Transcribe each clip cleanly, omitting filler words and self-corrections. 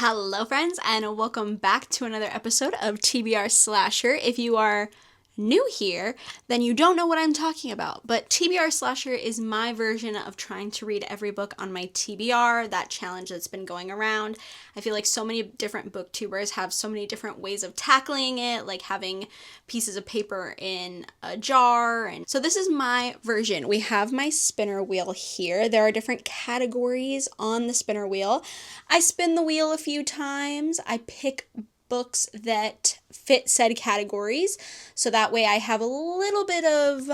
Hello friends and welcome back to another episode of TBR Slasher. If you are new here, then you don't know what I'm talking about, but TBR Slasher is my version of trying to read every book on my TBR, that challenge that's been going around. I feel like so many different booktubers have so many different ways of tackling it, like having pieces of paper in a jar, and so this is my version. We have my spinner wheel here. There are different categories on the spinner wheel. I spin the wheel a few times. I pick books that fit said categories, so that way I have a little bit of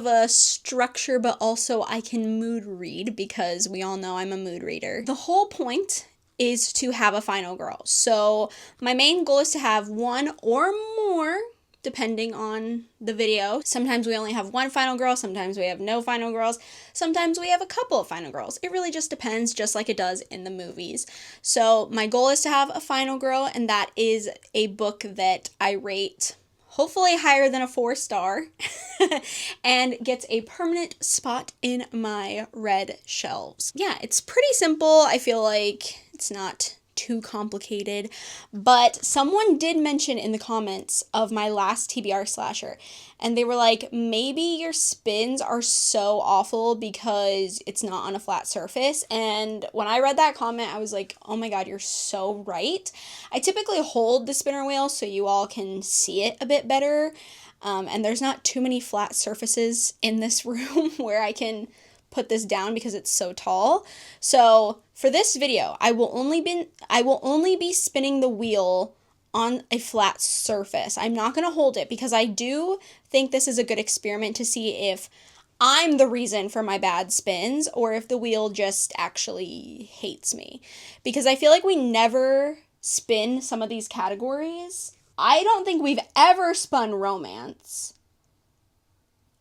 a structure, but also I can mood read because we all know I'm a mood reader. The whole point is to have a final girl. So my main goal is to have one or more, depending on the video. Sometimes we only have one final girl, sometimes we have no final girls, sometimes we have a couple of final girls. It really just depends, just like it does in the movies. So my goal is to have a final girl, and that is a book that I rate hopefully higher than a 4-star and gets a permanent spot in my red shelves. Yeah, it's pretty simple. I feel like it's not too complicated, but someone did mention in the comments of my last TBR Slasher, and they were like, maybe your spins are so awful because it's not on a flat surface. And when I read that comment, I was like, oh my god, you're so right. I typically hold the spinner wheel so you all can see it a bit better, and there's not too many flat surfaces in this room where I can put this down because it's so tall. So for this video, I will only be spinning the wheel on a flat surface. I'm not going to hold it because I do think this is a good experiment to see if I'm the reason for my bad spins or if the wheel just actually hates me. Because I feel like we never spin some of these categories. I don't think we've ever spun romance.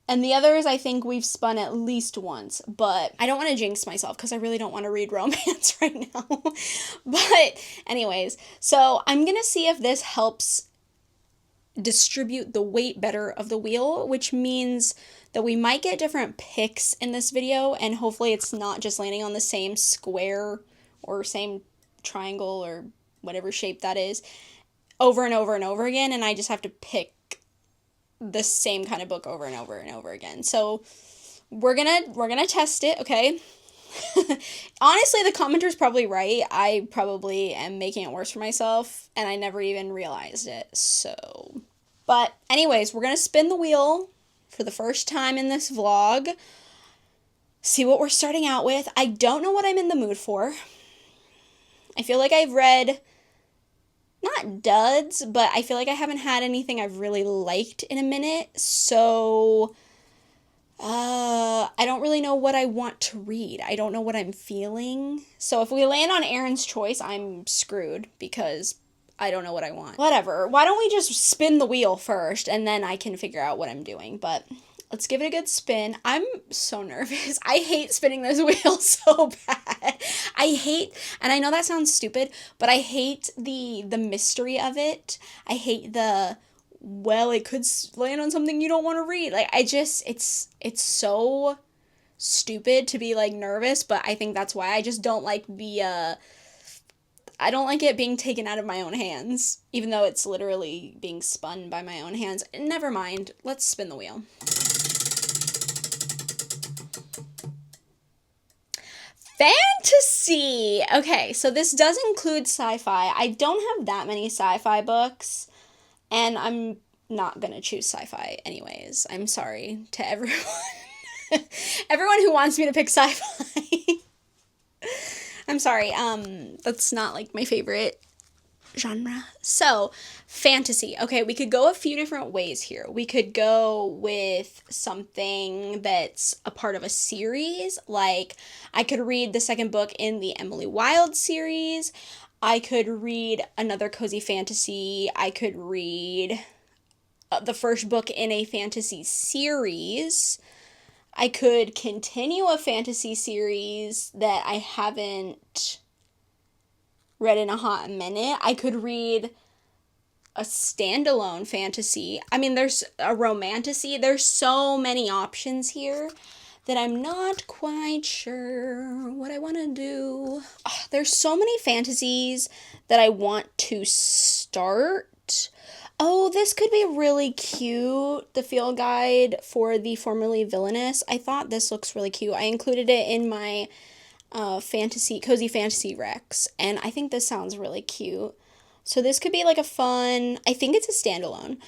And the others, I think we've spun at least once, but I don't want to jinx myself because I really don't want to read romance right now. But anyways, so I'm going to see if this helps distribute the weight better of the wheel, which means that we might get different picks in this video, and hopefully it's not just landing on the same square or same triangle or whatever shape that is over and over and over again, and I just have to pick the same kind of book over and over and over again. So we're gonna test it, okay? Honestly, the commenter's probably right. I probably am making it worse for myself, and I never even realized it. So, but anyways, we're gonna spin the wheel for the first time in this vlog. See what we're starting out with. I don't know what I'm in the mood for. I feel like I've read not duds, but I feel like I haven't had anything I've really liked in a minute, so I don't really know what I want to read. I don't know what I'm feeling. So if we land on Aaron's choice, I'm screwed because I don't know what I want. Whatever. Why don't we just spin the wheel first and then I can figure out what I'm doing, but let's give it a good spin. I'm so nervous. I hate spinning this wheel so bad. And I know that sounds stupid, but I hate the mystery of it. I hate well, it could land on something you don't want to read. Like, it's so stupid to be, like, nervous, but I think that's why I just don't like I don't like it being taken out of my own hands, even though it's literally being spun by my own hands. Never mind. Let's spin the wheel. Fantasy! Okay, so this does include sci-fi. I don't have that many sci-fi books, and I'm not gonna choose sci-fi anyways. I'm sorry to everyone. Everyone who wants me to pick sci-fi. I'm sorry, that's not, like, my favorite genre. So, fantasy. Okay, we could go a few different ways here. We could go with something that's a part of a series, like I could read the second book in the Emily Wilde series. I could read another cozy fantasy. I could read the first book in a fantasy series. I could continue a fantasy series that I haven't read in a hot minute. I could read a standalone fantasy. I mean, there's a romantasy. There's so many options here that I'm not quite sure what I want to do. Ugh, there's so many fantasies that I want to start. Oh, this could be really cute. The field guide for the formerly villainous. I thought this looks really cute. I included it in my cozy fantasy Rex, and I think this sounds really cute. So this could be like a fun, I think it's a standalone.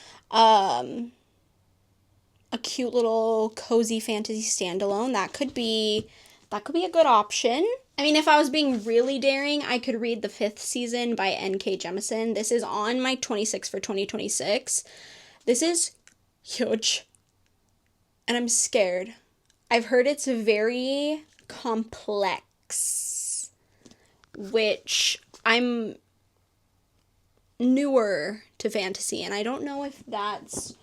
A cute little cozy fantasy standalone. That could be a good option. I mean, if I was being really daring, I could read the 5th season by N.K. Jemisin. This is on my 26 for 2026. This is huge. And I'm scared. I've heard it's very complex, which I'm newer to fantasy, and I don't know if that's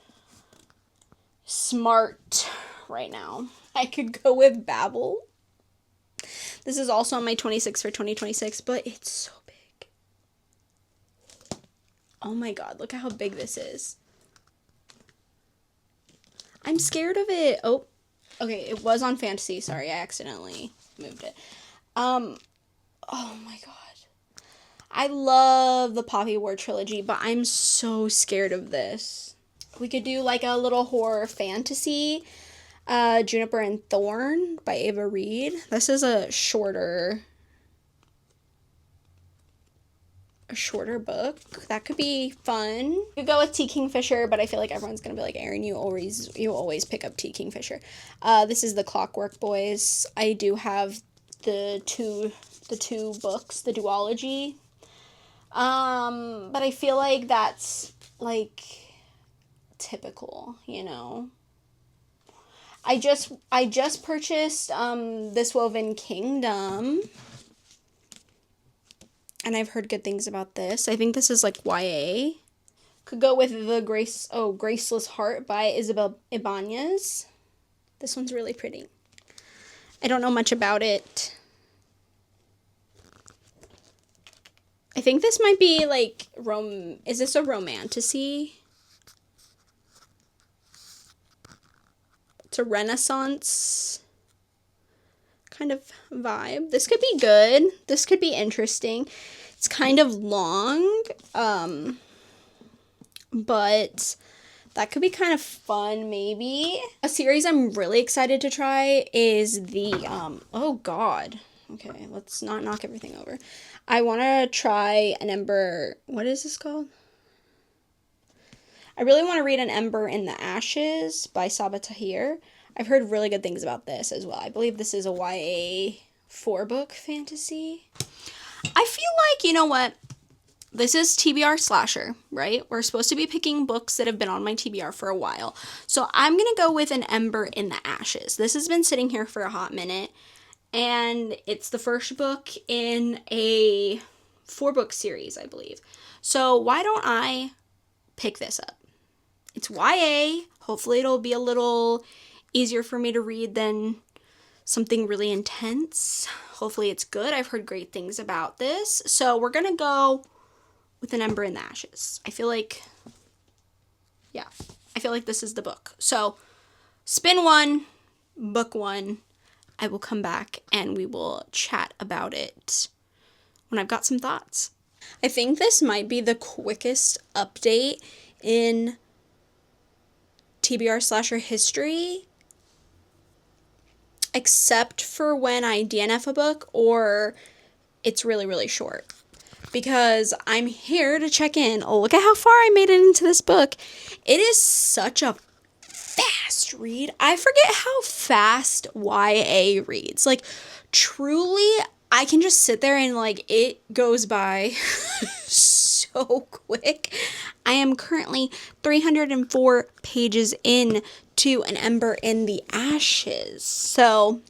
smart right now. I could go with Babel. This is also on my 26 for 2026, but it's so big. Oh my god, look at how big this is. I'm scared of it. Oh, okay, it was on fantasy. Sorry, I accidentally moved it. Oh my god. I love the Poppy War trilogy, but I'm so scared of this. We could do like a little horror fantasy. Juniper and Thorn by Ava Reed. This is a shorter book. That could be fun. You could go with T. Kingfisher, but I feel like everyone's gonna be like, Erin, you always pick up T. Kingfisher. This is the Clockwork Boys. I do have the two books, the duology. But I feel like that's like typical, you know. I just purchased This Woven Kingdom, and I've heard good things about this. I think this is like YA. Could go with the Graceless Heart by Isabel Ibanez. This one's really pretty. I don't know much about it. I think this might be like is this a romantasy? It's a Renaissance kind of vibe. This could be good. This could be interesting. It's kind of long, but that could be kind of fun, maybe. A series I'm really excited to try is the, oh god. Okay, let's not knock everything over. I want to try An Ember, what is this called? I really want to read An Ember in the Ashes by Sabaa Tahir. I've heard really good things about this as well. I believe this is a YA 4-book fantasy. I feel like, you know what? This is TBR Slasher, right? We're supposed to be picking books that have been on my TBR for a while. So I'm going to go with An Ember in the Ashes. This has been sitting here for a hot minute, and it's the first book in a 4-book series, I believe. So why don't I pick this up? It's YA. Hopefully it'll be a little easier for me to read than something really intense. Hopefully it's good. I've heard great things about this. So we're going to go with An Ember in the Ashes. I feel like this is the book. So spin 1, book 1. I will come back and we will chat about it when I've got some thoughts. I think this might be the quickest update in TBR Slasher history, except for when I DNF a book or it's really, really short. Because I'm here to check in. Oh, look at how far I made it into this book. It is such a fast read. I forget how fast YA reads. Like, truly, I can just sit there and, like, it goes by so quick. I am currently 304 pages in to An Ember in the Ashes. So,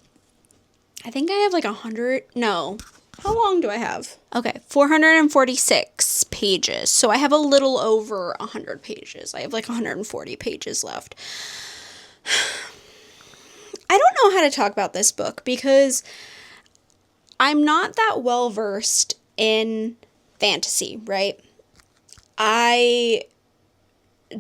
I think I have, like, 100... No. How long do I have? Okay, 446 pages. So I have a little over 100 pages. I have like 140 pages left. I don't know how to talk about this book because I'm not that well versed in fantasy, right? I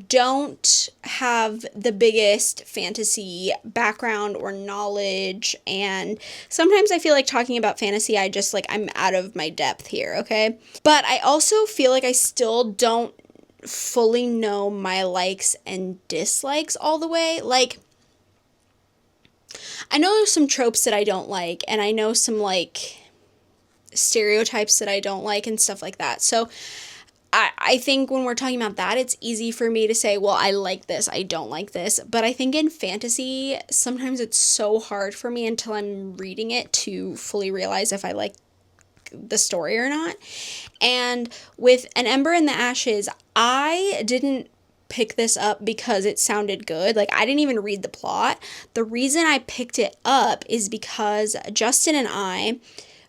don't have the biggest fantasy background or knowledge, and sometimes I feel like talking about fantasy, I'm out of my depth here, okay? But I also feel like I still don't fully know my likes and dislikes all the way. Like, I know there's some tropes that I don't like, and I know some, like, stereotypes that I don't like and stuff like that. So I think when we're talking about that, it's easy for me to say, well, I like this, I don't like this. But I think in fantasy, sometimes it's so hard for me until I'm reading it to fully realize if I like the story or not. And with An Ember in the Ashes, I didn't pick this up because it sounded good. Like, I didn't even read the plot. The reason I picked it up is because Justin and I,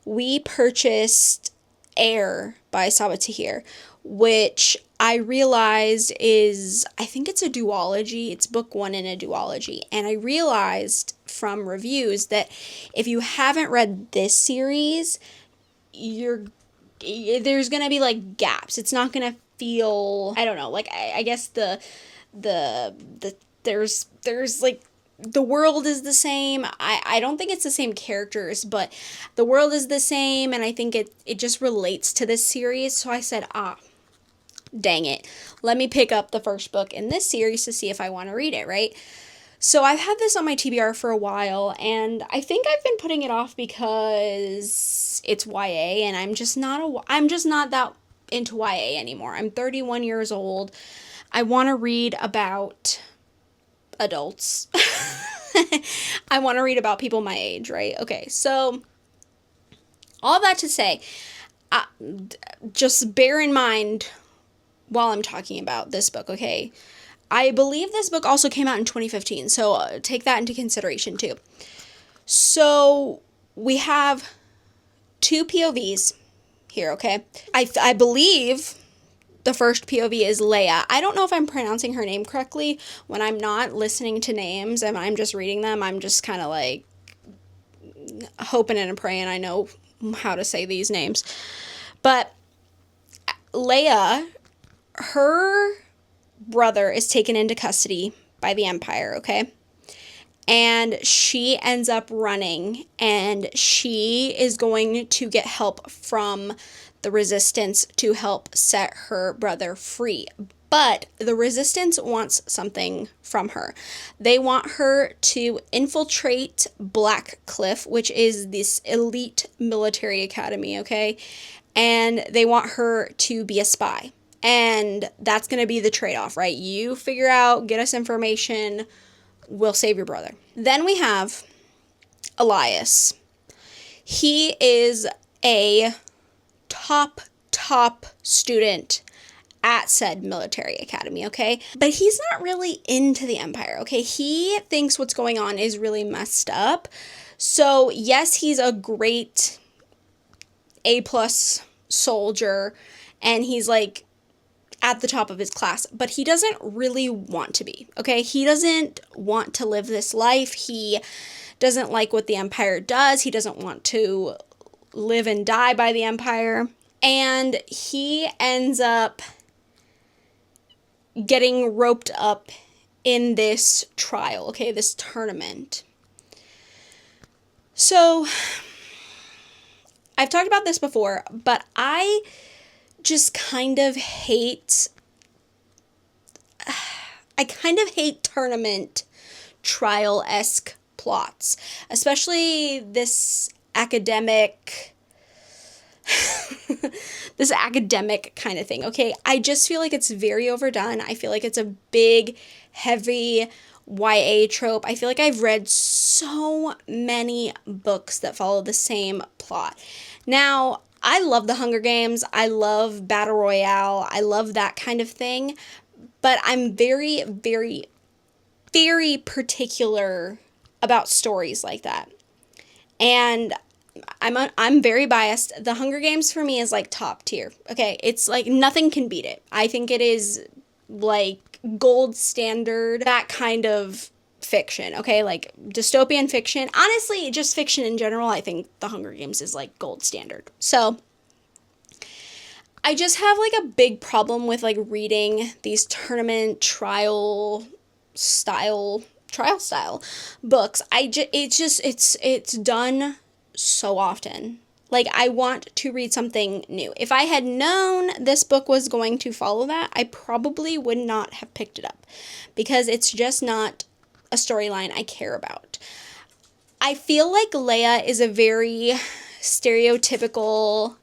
we purchased Air by Sabaa Tahir, which I realized is, I think it's a duology. It's book one in a duology. And I realized from reviews that if you haven't read this series, there's gonna be like gaps. It's not gonna feel, I don't know, like I guess the there's like, the world is the same. I don't think it's the same characters, but the world is the same, and I think it just relates to this series. So I said, dang it, let me pick up the first book in this series to see if I want to read it, right? So I've had this on my TBR for a while, and I think I've been putting it off because it's YA, and I'm just not that into YA anymore. I'm 31 years old. I want to read about adults. I want to read about people my age, right? Okay, so all that to say, just bear in mind while I'm talking about this book, okay? I believe this book also came out in 2015, so take that into consideration too. So we have two POVs here, okay? I believe the first POV is Leia. I don't know if I'm pronouncing her name correctly. When I'm not listening to names and I'm just reading them, I'm just kind of like hoping and praying I know how to say these names. But Leia, her brother is taken into custody by the Empire, okay? And she ends up running, and she is going to get help from the Resistance to help set her brother free. But the Resistance wants something from her. They want her to infiltrate Black Cliff, which is this elite military academy, okay? And they want her to be a spy. And that's going to be the trade-off, right? You figure out, get us information, we'll save your brother. Then we have Elias. He is a top student at said military academy, okay? But he's not really into the Empire, okay? He thinks what's going on is really messed up. So yes, he's a great A+ soldier, and he's like at the top of his class, but he doesn't really want to be, okay? He doesn't want to live this life. He doesn't like what the Empire does. He doesn't want to live and die by the Empire. And he ends up getting roped up in this trial, okay? This tournament. So, I've talked about this before, but I just kind of hate tournament trial-esque plots, especially this academic kind of thing, okay? I just feel like it's very overdone. I feel like it's a big, heavy YA trope. I feel like I've read so many books that follow the same plot. Now, I love the Hunger Games. I love Battle Royale. I love that kind of thing. But I'm very, very, very particular about stories like that. And I'm very biased. The Hunger Games for me is like top tier. Okay, it's like nothing can beat it. I think it is like gold standard, that kind of fiction, okay? Like dystopian fiction. Honestly, just fiction in general, I think The Hunger Games is like gold standard. So I just have like a big problem with like reading these tournament trial style books. It's done so often. Like, I want to read something new. If I had known this book was going to follow that, I probably would not have picked it up because it's just not a storyline I care about. I feel like Leia is a very stereotypical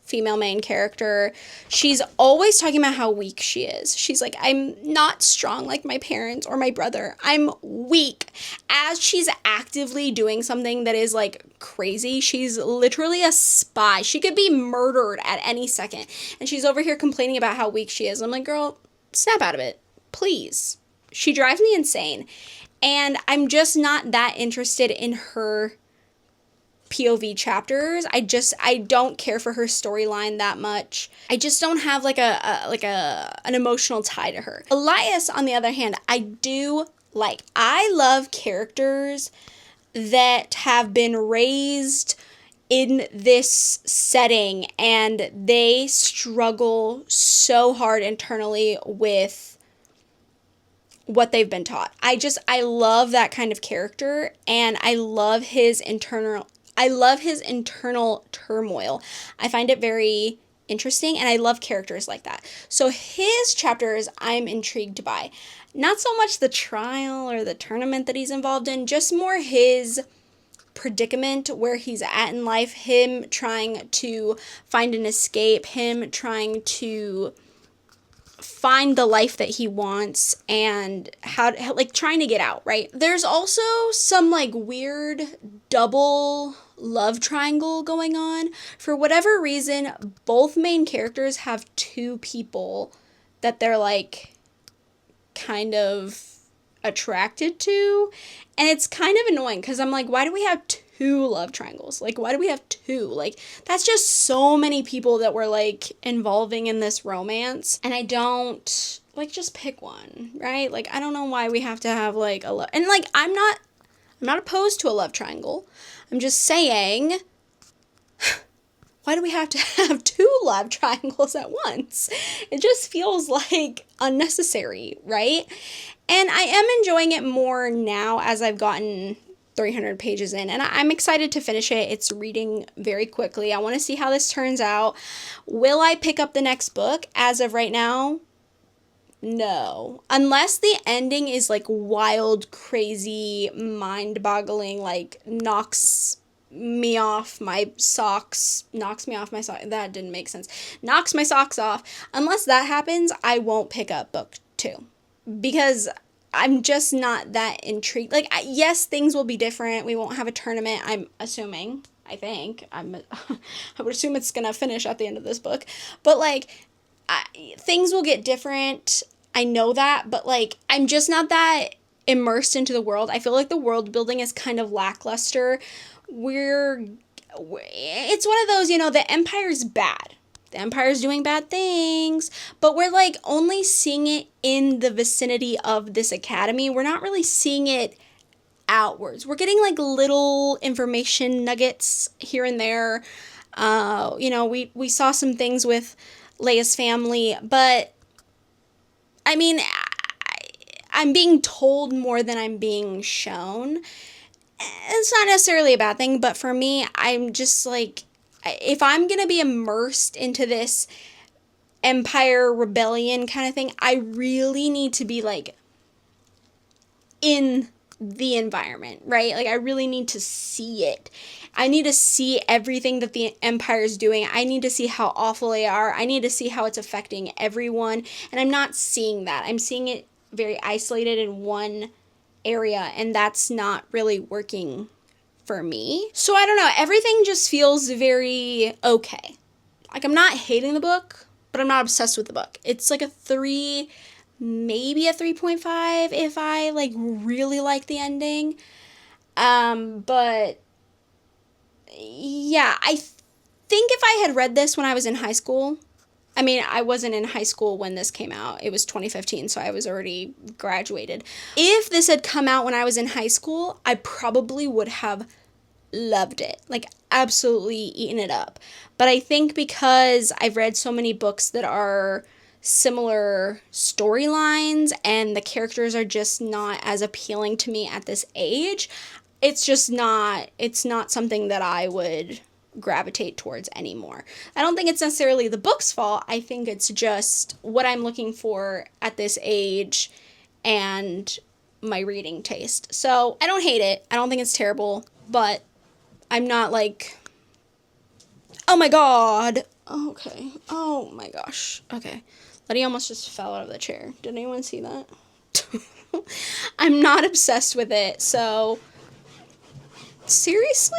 female main character. She's always talking about how weak she is. She's like, I'm not strong like my parents or my brother. I'm weak. As she's actively doing something that is like crazy, she's literally a spy. She could be murdered at any second. And she's over here complaining about how weak she is. I'm like, girl, snap out of it. Please. She drives me insane. And I'm just not that interested in her POV chapters. I don't care for her storyline that much. I just don't have like an emotional tie to her. Elias, on the other hand, I do like. I love characters that have been raised in this setting and they struggle so hard internally with what they've been taught. I love that kind of character, and I love his internal turmoil. I find it very interesting, and I love characters like that. So his chapters I'm intrigued by. Not so much the trial or the tournament that he's involved in, just more his predicament, where he's at in life, him trying to find an escape, him trying to find the life that he wants, and how like trying to get out, right? There's also some like weird double love triangle going on. For whatever reason, both main characters have two people that they're like kind of attracted to, and it's kind of annoying because I'm like, why do we have two love triangles? Like, why do we have two? Like, that's just so many people that we're like involving in this romance, and I don't like, just pick one, right? Like, I don't know why we have to have like a love, and like I'm not opposed to a love triangle. I'm just saying, why do we have to have two love triangles at once? It just feels like unnecessary, right? And I am enjoying it more now as I've gotten 300 pages in, and I'm excited to finish it. It's reading very quickly. I want to see how this turns out. Will I pick up the next book? As of right now, no. Unless the ending is like wild, crazy, mind-boggling, like knocks me off my socks. That didn't make sense. Knocks my socks off. Unless that happens, I won't pick up book 2. Because I'm just not that intrigued. Like, yes, things will be different. We won't have a tournament, I'm assuming. I would assume it's gonna finish at the end of this book. But, like, things will get different. I know that. But, like, I'm just not that immersed into the world. I feel like the world building is kind of lackluster. It's one of those, the Empire's bad. The Empire's doing bad things, but we're like only seeing it in the vicinity of this academy. We're not really seeing it outwards. We're getting like little information nuggets here and there. We saw some things with Leia's family, but I mean, I'm being told more than I'm being shown. It's not necessarily a bad thing, but for me, I'm just like, if I'm going to be immersed into this Empire rebellion kind of thing, I really need to be like in the environment, right? Like, I really need to see it. I need to see everything that the Empire is doing. I need to see how awful they are. I need to see how it's affecting everyone. And I'm not seeing that. I'm seeing it very isolated in one area, and that's not really working for me. So I don't know. Everything just feels very okay. Like, I'm not hating the book, but I'm not obsessed with the book. It's like a 3, maybe a 3.5 if I like really like the ending. But yeah, I think if I had read this when I was in high school, I mean, I wasn't in high school when this came out. It was 2015, so I was already graduated. If this had come out when I was in high school, I probably would have loved it. Like, absolutely eaten it up. But I think because I've read so many books that are similar storylines and the characters are just not as appealing to me at this age, it's not something that I would gravitate towards anymore. I don't think it's necessarily the book's fault. I think it's just what I'm looking for at this age and my reading taste. So I don't hate it. I don't think it's terrible, but I'm not like, oh my god. Okay. Oh my gosh. Okay. Letty almost just fell out of the chair. Did anyone see that? I'm not obsessed with it, so seriously?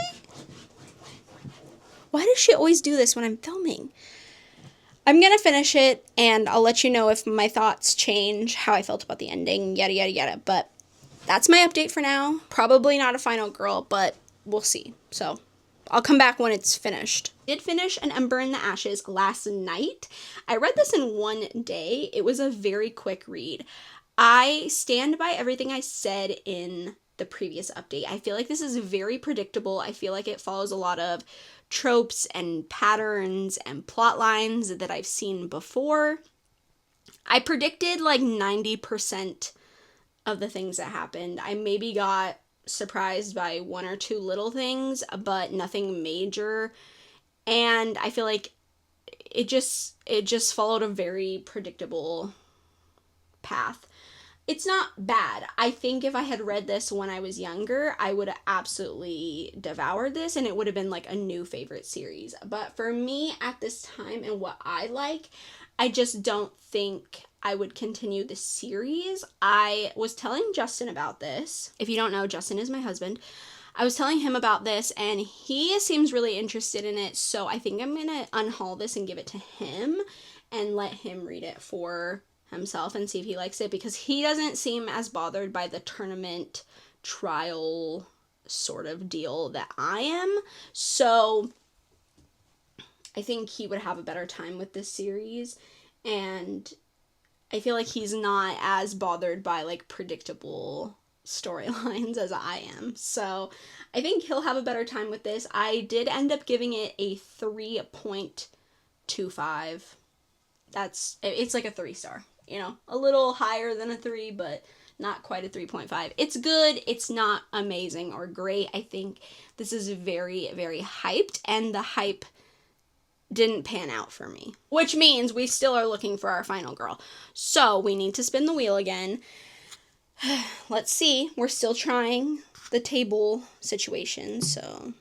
Why does she always do this when I'm filming? I'm gonna finish it, and I'll let you know if my thoughts change, how I felt about the ending, yada yada yada. But that's my update for now. Probably not a final girl, but we'll see. So I'll come back when it's finished. I did finish An Ember in the Ashes last night. I read this in one day. It was a very quick read. I stand by everything I said in the previous update. I feel like this is very predictable. I feel like it follows a lot of tropes and patterns and plot lines that I've seen before. I predicted like 90% of the things that happened. I maybe got surprised by one or two little things, but nothing major. And I feel like it just followed a very predictable path. It's not bad. I think if I had read this when I was younger, I would have absolutely devoured this and it would have been like a new favorite series. But for me at this time and what I like, I just don't think I would continue the series. I was telling Justin about this. If you don't know, Justin is my husband. I was telling him about this and he seems really interested in it. So I think I'm going to unhaul this and give it to him and let him read it for himself and see if he likes it, because he doesn't seem as bothered by the tournament trial sort of deal that I am. So I think he would have a better time with this series, and I feel like he's not as bothered by like predictable storylines as I am. So I think he'll have a better time with this. I did end up giving it a 3.25. It's like a 3-star. You know, a little higher than a 3, but not quite a 3.5. It's good. It's not amazing or great. I think this is very, very hyped, and the hype didn't pan out for me. Which means we still are looking for our final girl. So we need to spin the wheel again. Let's see. We're still trying the table situation, so...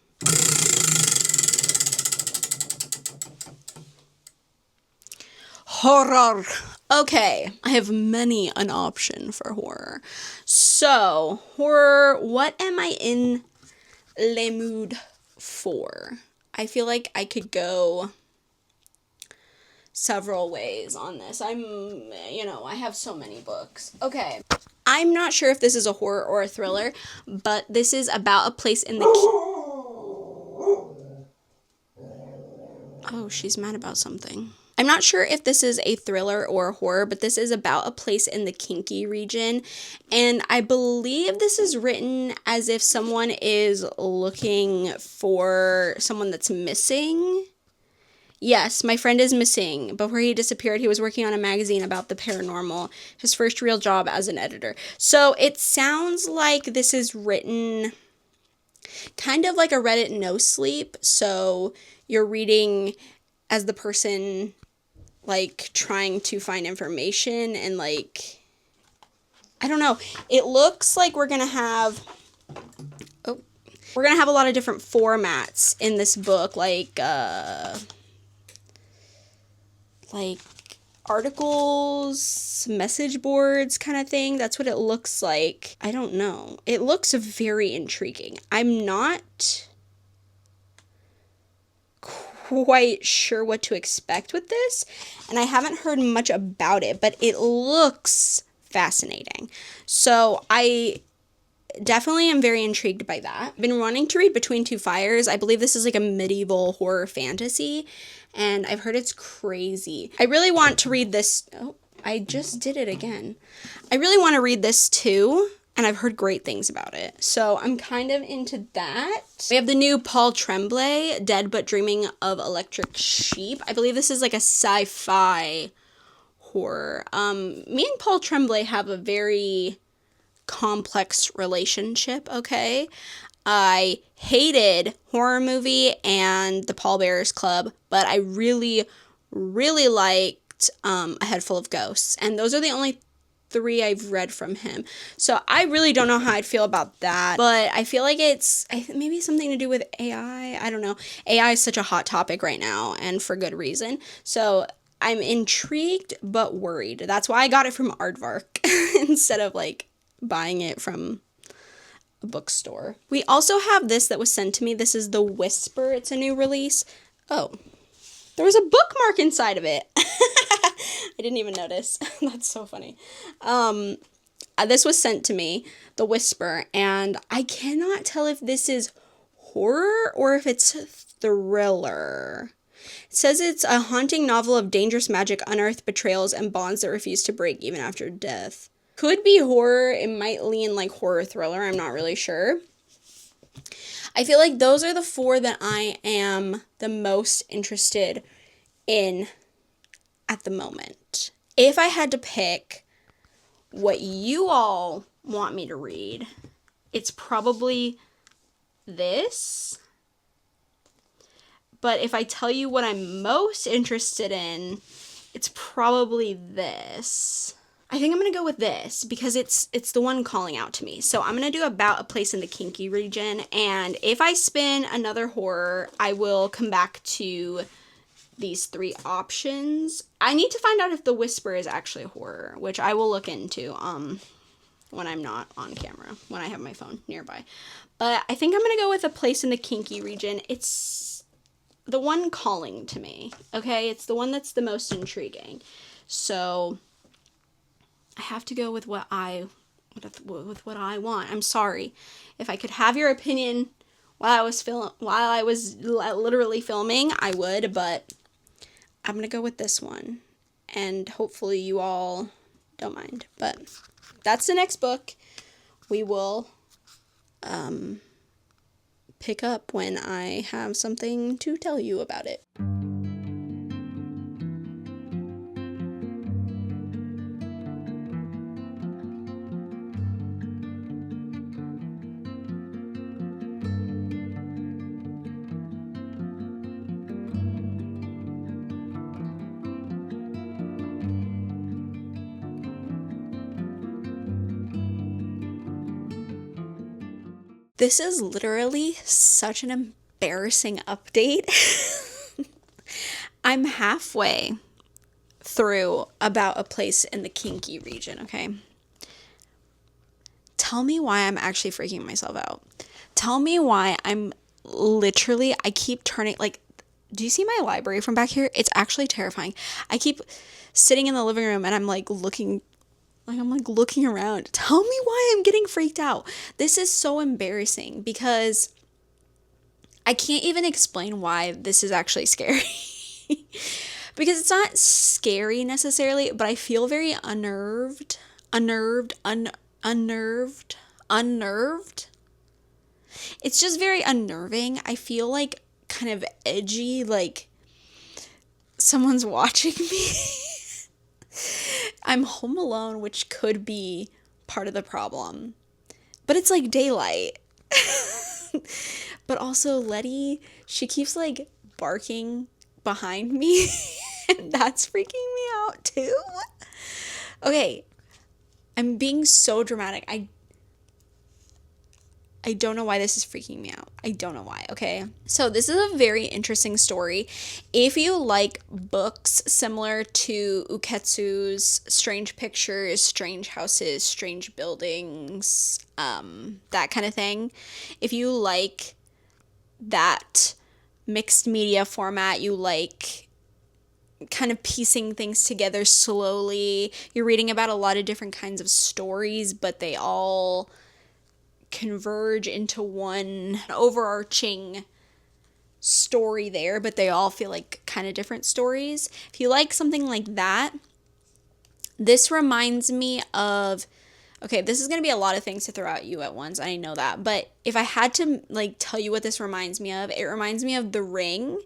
Horror. Okay, I have many an option for horror. So, horror, what am I in le mood for? I feel like I could go several ways on this. I have so many books. Okay, I'm not sure if this is a horror or a thriller, but this is about a place in the... Oh, she's mad about something. I'm not sure if this is a thriller or a horror, but this is about a place in the Kinky region, and I believe this is written as if someone is looking for someone that's missing. Yes, my friend is missing. Before he disappeared, he was working on a magazine about the paranormal, his first real job as an editor. So it sounds like this is written kind of like a Reddit no sleep, so you're reading as the person like trying to find information and like, I don't know. It looks like we're gonna have a lot of different formats in this book, like articles, message boards kind of thing. That's what it looks like. I don't know. It looks very intriguing. I'm not quite sure what to expect with this, and I haven't heard much about it, but it looks fascinating. So I definitely am very intrigued by that. I've been wanting to read Between Two Fires. I believe this is like a medieval horror fantasy, and I've heard it's crazy. I really want to read this. Oh, I just did it again. I really want to read this too. and I've heard great things about it. So I'm kind of into that. We have the new Paul Tremblay, Dead But Dreaming of Electric Sheep. I believe this is like a sci-fi horror. Me and Paul Tremblay have a very complex relationship, okay? I hated Horror Movie and The Pallbearers Club, but I really, really liked A Head Full of Ghosts. And those are the only 3 I've read from him. So I really don't know how I'd feel about that. But I feel like it's maybe something to do with AI. I don't know. AI is such a hot topic right now, and for good reason. So I'm intrigued but worried. That's why I got it from Aardvark instead of like buying it from a bookstore. We also have this that was sent to me. This is The Whisper. It's a new release. Oh, there was a bookmark inside of it. I didn't even notice. That's so funny. This was sent to me, The Whisper, and I cannot tell if this is horror or if it's thriller. It says it's a haunting novel of dangerous magic, unearthed betrayals, and bonds that refuse to break even after death. Could be horror. It might lean like horror thriller. I'm not really sure. I feel like those are the 4 that I am the most interested in at the moment. If I had to pick what you all want me to read, it's probably this. But if I tell you what I'm most interested in, it's probably this. I think I'm going to go with this because it's the one calling out to me. So I'm going to do About a Place in the Kinky Region. And if I spin another horror, I will come back to these 3 options. I need to find out if The Whisper is actually a horror, which I will look into when I'm not on camera, when I have my phone nearby. But I think I'm going to go with A Place in the Kinky Region. It's the one calling to me, okay? It's the one that's the most intriguing. So I have to go with what I want. I'm sorry. If I could have your opinion while I was literally filming, I would, but I'm going to go with this one. And hopefully you all don't mind. But that's the next book. We will pick up when I have something to tell you about it. This is literally such an embarrassing update. I'm halfway through About a Place in the Kinky Region, okay? Tell me why I'm actually freaking myself out. Tell me why I keep turning, like, do you see my library from back here? It's actually terrifying. I keep sitting in the living room and I'm looking around. Tell me why I'm getting freaked out. This is so embarrassing because I can't even explain why this is actually scary. Because it's not scary necessarily, but I feel very unnerved. It's just very unnerving. I feel like kind of edgy, like someone's watching me. I'm home alone, which could be part of the problem. But it's like daylight. But also Letty, she keeps like barking behind me. And that's freaking me out too. Okay, I'm being so dramatic. I don't know why this is freaking me out. I don't know why, okay? So this is a very interesting story. If you like books similar to Uketsu's Strange Pictures, Strange Houses, Strange Buildings, that kind of thing, if you like that mixed media format, you like kind of piecing things together slowly, you're reading about a lot of different kinds of stories, but they all converge into one overarching story there, but they all feel like kind of different stories. If you like something like that, this reminds me of, Okay, this is going to be a lot of things to throw at you at once. I know that. But if I had to like tell you what this reminds me of, it reminds me of The Ring.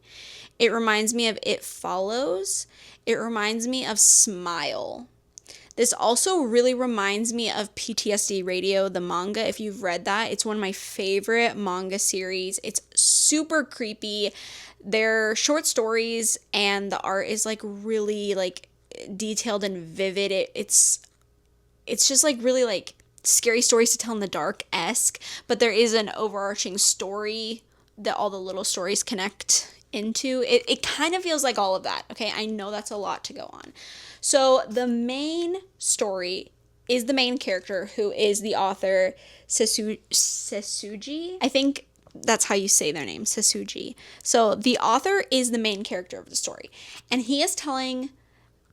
It reminds me of It Follows. It reminds me of Smile. This also really reminds me of PTSD Radio, the manga. If you've read that, it's one of my favorite manga series. It's super creepy. They're short stories and the art is like really like detailed and vivid. It's just like really like scary stories to tell in the dark-esque, but there is an overarching story that all the little stories connect into. It kind of feels like all of that. Okay, I know that's a lot to go on. So the main story is the main character, who is the author Setsuji. I think that's how you say their name, Setsuji. So the author is the main character of the story, and he is telling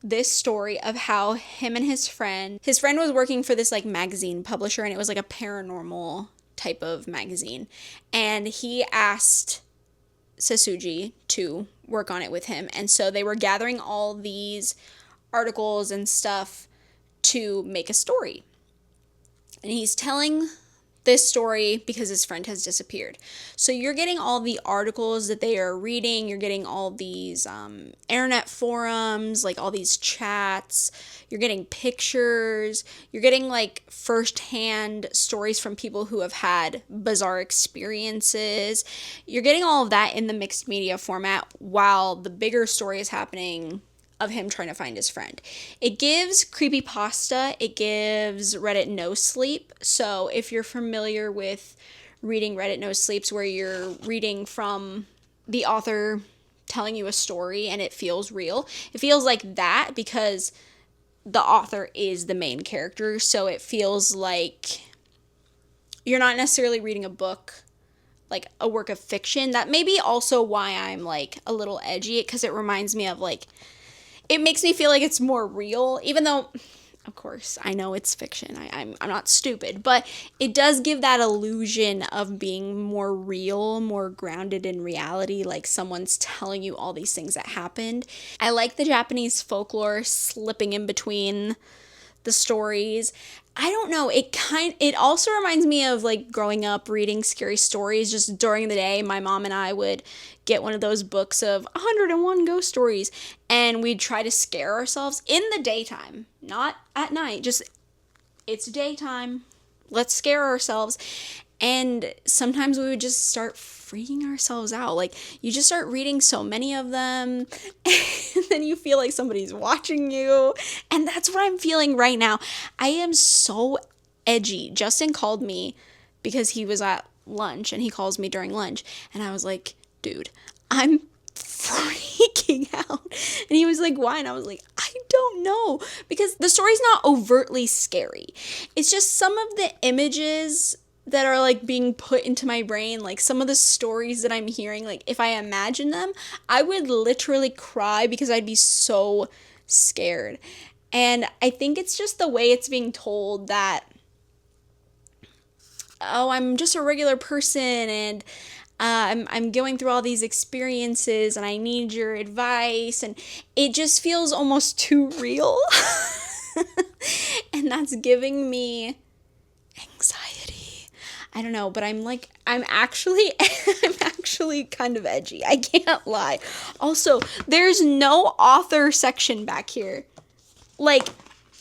this story of how him and his friend was working for this like magazine publisher, and it was like a paranormal type of magazine, and he asked Setsuji to work on it with him. And so they were gathering all these articles and stuff to make a story. And he's telling this story because his friend has disappeared. So you're getting all the articles that they are reading. You're getting all these internet forums, like all these chats. You're getting pictures. You're getting like firsthand stories from people who have had bizarre experiences. You're getting all of that in the mixed media format while the bigger story is happening of him trying to find his friend. It gives creepypasta. It gives Reddit no sleep. So if you're familiar with reading Reddit no sleeps, where you're reading from the author telling you a story and it feels real, it feels like that because the author is the main character. So it feels like you're not necessarily reading a book, like a work of fiction. That may be also why I'm like a little edgy, because it reminds me of like, it makes me feel like it's more real, even though, of course, I know it's fiction. I'm not stupid, but it does give that illusion of being more real, more grounded in reality, like someone's telling you all these things that happened. I like the Japanese folklore slipping in between the stories. I don't know, it also reminds me of like growing up reading scary stories. Just during the day, my mom and I would get one of those books of 101 ghost stories, and we'd try to scare ourselves in the daytime, not at night. Just, it's daytime, let's scare ourselves. And sometimes we would just start freaking ourselves out. Like, you just start reading so many of them, and then you feel like somebody's watching you. And that's what I'm feeling right now. I am so edgy. Justin called me because he was at lunch, and he calls me during lunch. And I was like, dude, I'm freaking out. And he was like, why? And I was like, I don't know. Because the story's not overtly scary. It's just some of the images that are like being put into my brain, like some of the stories that I'm hearing, like if I imagine them, I would literally cry because I'd be so scared. And I think it's just the way it's being told that, oh, I'm just a regular person, and I'm going through all these experiences, and I need your advice, and it just feels almost too real. And that's giving me anxiety. I don't know, but I'm actually kind of edgy. I can't lie. Also, there's no author section back here. Like,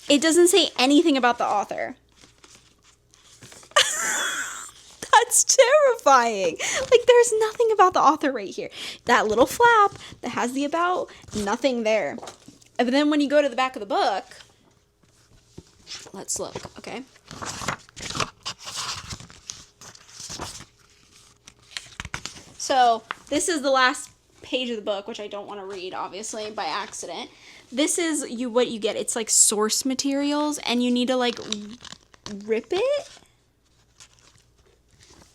it doesn't say anything about the author. That's terrifying. Like, there's nothing about the author right here. That little flap that has the about, nothing there. But then when you go to the back of the book, let's look, okay? So this is the last page of the book, which I don't want to read, obviously, by accident. This is what you get. It's like source materials, and you need to like rip it.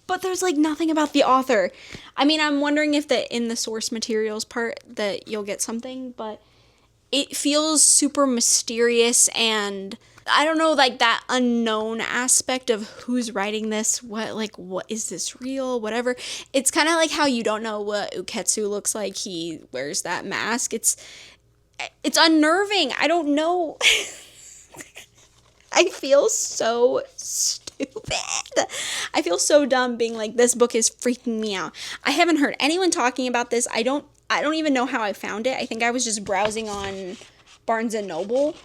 But there's like nothing about the author. I mean, I'm wondering if in the source materials part that you'll get something, but it feels super mysterious, and I don't know, like that unknown aspect of who's writing this, what is this real, whatever. It's kind of like how you don't know what Uketsu looks like. He wears that mask. It's unnerving. I don't know. I feel so stupid. I feel so dumb being like, this book is freaking me out. I haven't heard anyone talking about this. I don't even know how I found it. I think I was just browsing on Barnes and Noble.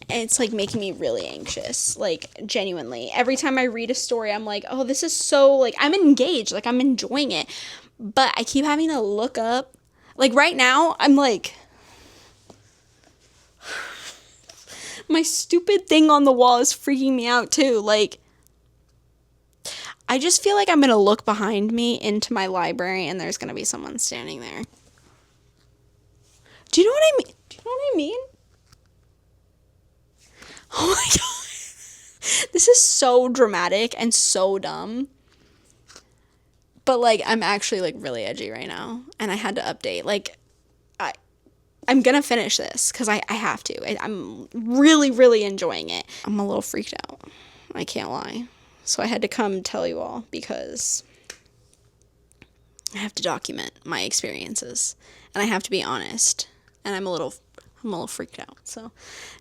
And it's like making me really anxious, like genuinely. Every time I read a story, I'm like, oh, this is so, like, I'm engaged, like I'm enjoying it. But I keep having to look up. Like right now, I'm like, my stupid thing on the wall is freaking me out too. Like, I just feel like I'm going to look behind me into my library and there's going to be someone standing there. Do you know what I mean? Do you know what I mean? Oh my god. This is so dramatic and so dumb. But like, I'm actually like really edgy right now. And I had to update. Like, I'm going to finish this because I have to. I'm really, really enjoying it. I'm a little freaked out. I can't lie. So I had to come tell you all because I have to document my experiences. And I have to be honest. And I'm a little freaked out. So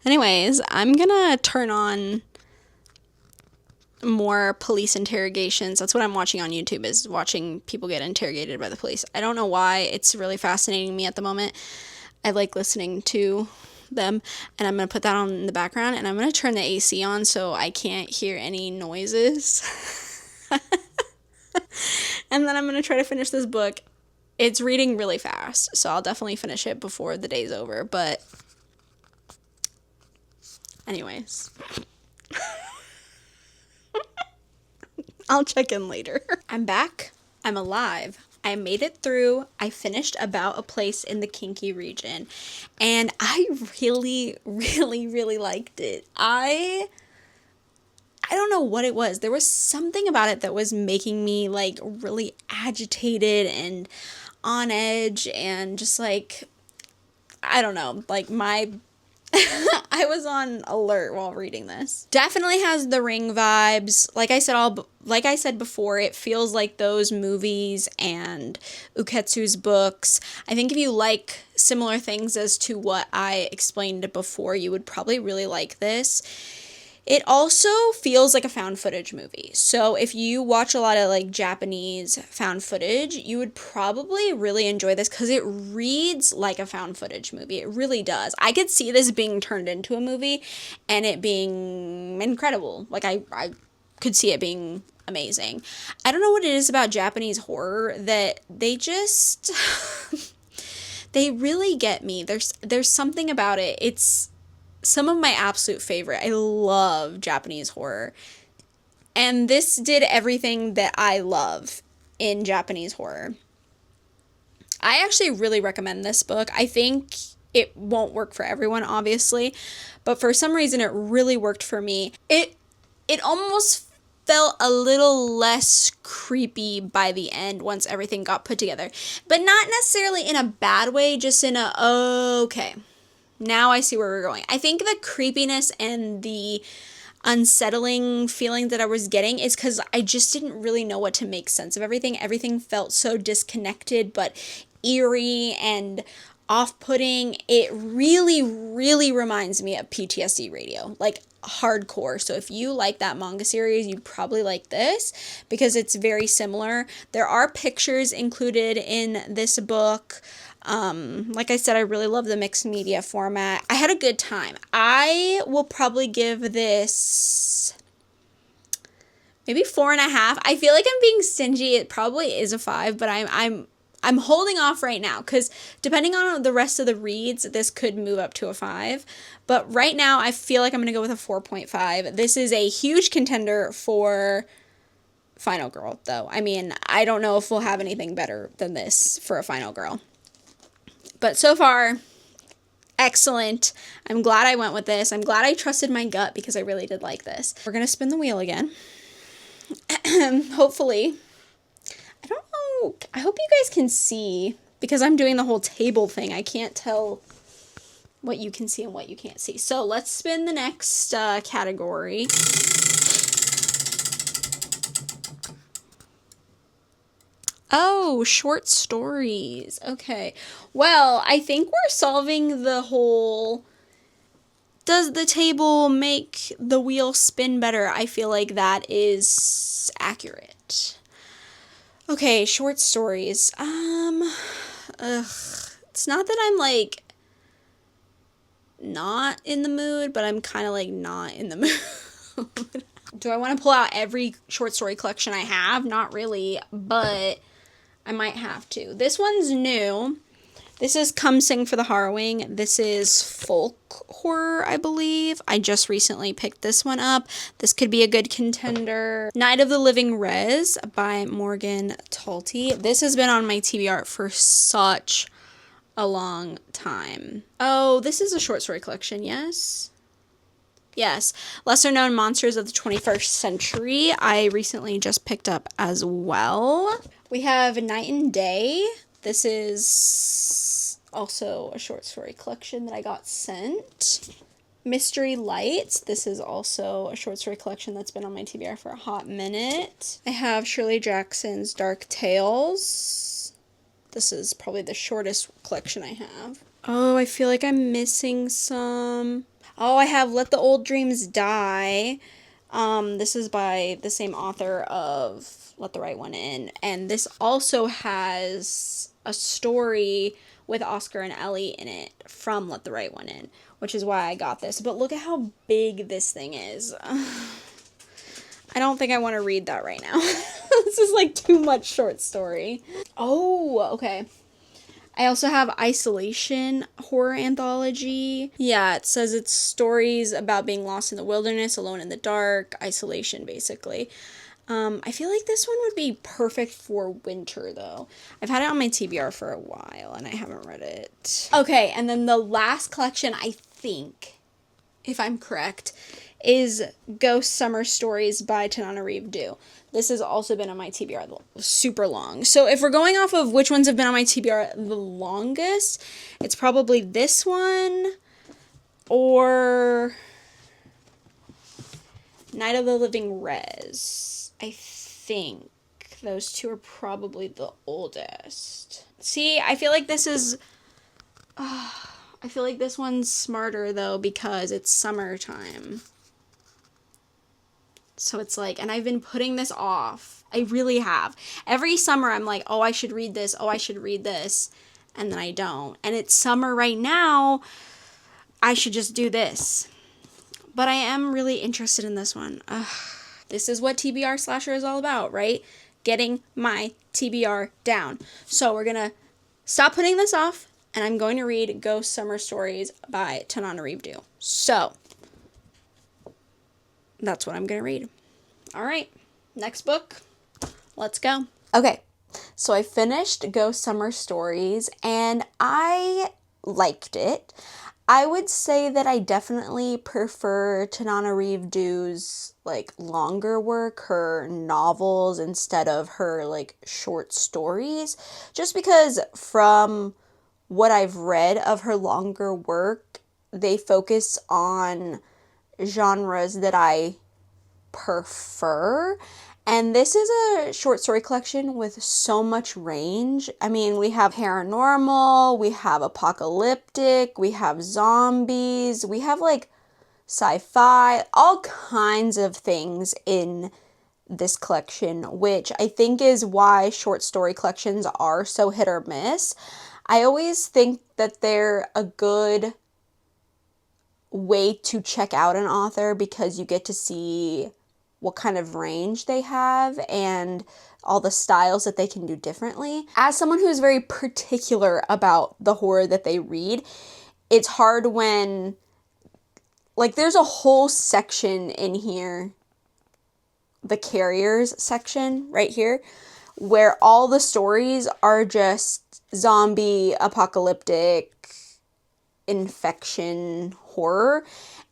anyways, I'm going to turn on more police interrogations. That's what I'm watching on YouTube, is watching people get interrogated by the police. I don't know why. It's really fascinating me at the moment. I like listening to them, and I'm going to put that on in the background, and I'm going to turn the AC on so I can't hear any noises. And then I'm going to try to finish this book. It's reading really fast, so I'll definitely finish it before the day's over, but anyways. I'll check in later. I'm back. I'm alive. I made it through. I finished About a Place in the Kinky Region, and I really, really, really liked it. I don't know what it was. There was something about it that was making me like really agitated and on edge, and just like, I don't know, like my I was on alert while reading this. Definitely has the Ring vibes. Like I said before, it feels like those movies and Uketsu's books. I think if you like similar things as to what I explained before, you would probably really like this. It also feels like a found footage movie. So if you watch a lot of like Japanese found footage, you would probably really enjoy this because it reads like a found footage movie. It really does. I could see this being turned into a movie and it being incredible. Like I could see it being amazing. I don't know what it is about Japanese horror that they just they really get me. There's something about it. It's some of my absolute favorite. I love Japanese horror. And this did everything that I love in Japanese horror. I actually really recommend this book. I think it won't work for everyone, obviously, but for some reason it really worked for me. It almost felt a little less creepy by the end once everything got put together. But not necessarily in a bad way, just in a, okay, now I see where we're going. I think the creepiness and the unsettling feeling that I was getting is because I just didn't really know what to make sense of everything. Everything felt so disconnected but eerie and off-putting. It really, really reminds me of PTSD Radio, like hardcore. So if you like that manga series, you'd probably like this because it's very similar. There are pictures included in this book. Like I said, I really love the mixed media format. I had a good time. I will probably give this maybe 4.5. I feel like I'm being stingy. It probably is a 5, but I'm holding off right now because depending on the rest of the reads, this could move up to a 5. But right now, I feel like I'm going to go with a 4.5. This is a huge contender for Final Girl, though. I mean, I don't know if we'll have anything better than this for a Final Girl. But so far, excellent. I'm glad I went with this. I'm glad I trusted my gut because I really did like this. We're going to spin the wheel again. Hopefully. I don't know. I hope you guys can see because I'm doing the whole table thing. I can't tell what you can see and what you can't see. So let's spin the next category. Oh, short stories. Okay. Well, I think we're solving the Does the table make the wheel spin better? I feel like that is accurate. Okay, short stories. It's not that I'm like not in the mood, but I'm kind of like not in the mood. Do I want to pull out every short story collection I have? Not really, but I might have to. This one's new. This is Come Sing for the Harrowing. This is folk horror, I believe. I just recently picked this one up. This could be a good contender. Night of the Living Rez by Morgan Talty. This has been on my TBR for such a long time. Oh, this is a short story collection, yes? Yes. Lesser Known Monsters of the 21st Century. I recently just picked up as well. We have Night and Day. This is also a short story collection that I got sent. Mystery Lights. This is also a short story collection that's been on my TBR for a hot minute. I have Shirley Jackson's Dark Tales. This is probably the shortest collection I have. Oh, I feel like I'm missing some. Oh, I have Let the Old Dreams Die. This is by the same author of Let the Right One In. And this also has a story with Oscar and Ellie in it from Let the Right One In, which is why I got this. But look at how big this thing is. I don't think I want to read that right now. This is like too much short story. Oh, okay. I also have Isolation horror anthology. Yeah, it says it's stories about being lost in the wilderness, alone in the dark, isolation basically. I feel like this one would be perfect for winter though. I've had it on my TBR for a while and I haven't read it. Okay, and then the last collection, I think, if I'm correct, is Ghost Summer Stories by Tananarive Due. This has also been on my TBR super long. So if we're going off of which ones have been on my TBR the longest, it's probably this one or Night of the Living Rez. I think those two are probably the oldest. See, I feel like this is... I feel like this one's smarter though because it's summertime. So it's like, and I've been putting this off. I really have. Every summer I'm like, oh, I should read this. Oh, I should read this. And then I don't. And it's summer right now. I should just do this. But I am really interested in this one. This is what TBR Slasher is all about, right? Getting my TBR down. So we're going to stop putting this off. And I'm going to read Ghost Summer Stories by Tananarive Due. So that's what I'm going to read. All right, next book. Let's go. Okay, so I finished Ghost Summer Stories and I liked it. I would say that I definitely prefer Tananarive Due's like longer work, her novels instead of her like short stories, just because from what I've read of her longer work, they focus on genres that I prefer. And this is a short story collection with so much range. I mean, we have paranormal, we have apocalyptic, we have zombies, we have like sci-fi, all kinds of things in this collection, which I think is why short story collections are so hit or miss. I always think that they're a good way to check out an author because you get to see what kind of range they have and all the styles that they can do differently. As someone who's very particular about the horror that they read, it's hard when, like, there's a whole section in here, the Carriers section right here, where all the stories are just zombie, apocalyptic, infection horror,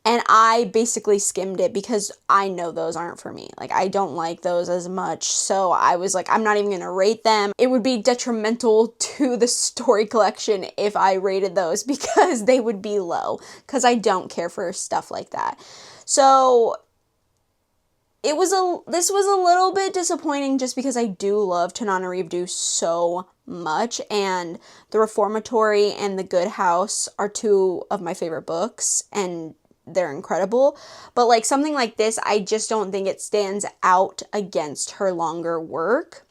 and I basically skimmed it because I know those aren't for me. Like, I don't like those as much, so I was like, I'm not even gonna rate them. It would be detrimental to the story collection if I rated those because they would be low, because I don't care for stuff like that. So this was a little bit disappointing just because I do love Tananarive Due so much, and The Reformatory and The Good House are two of my favorite books, and they're incredible. But like something like this, I just don't think it stands out against her longer work.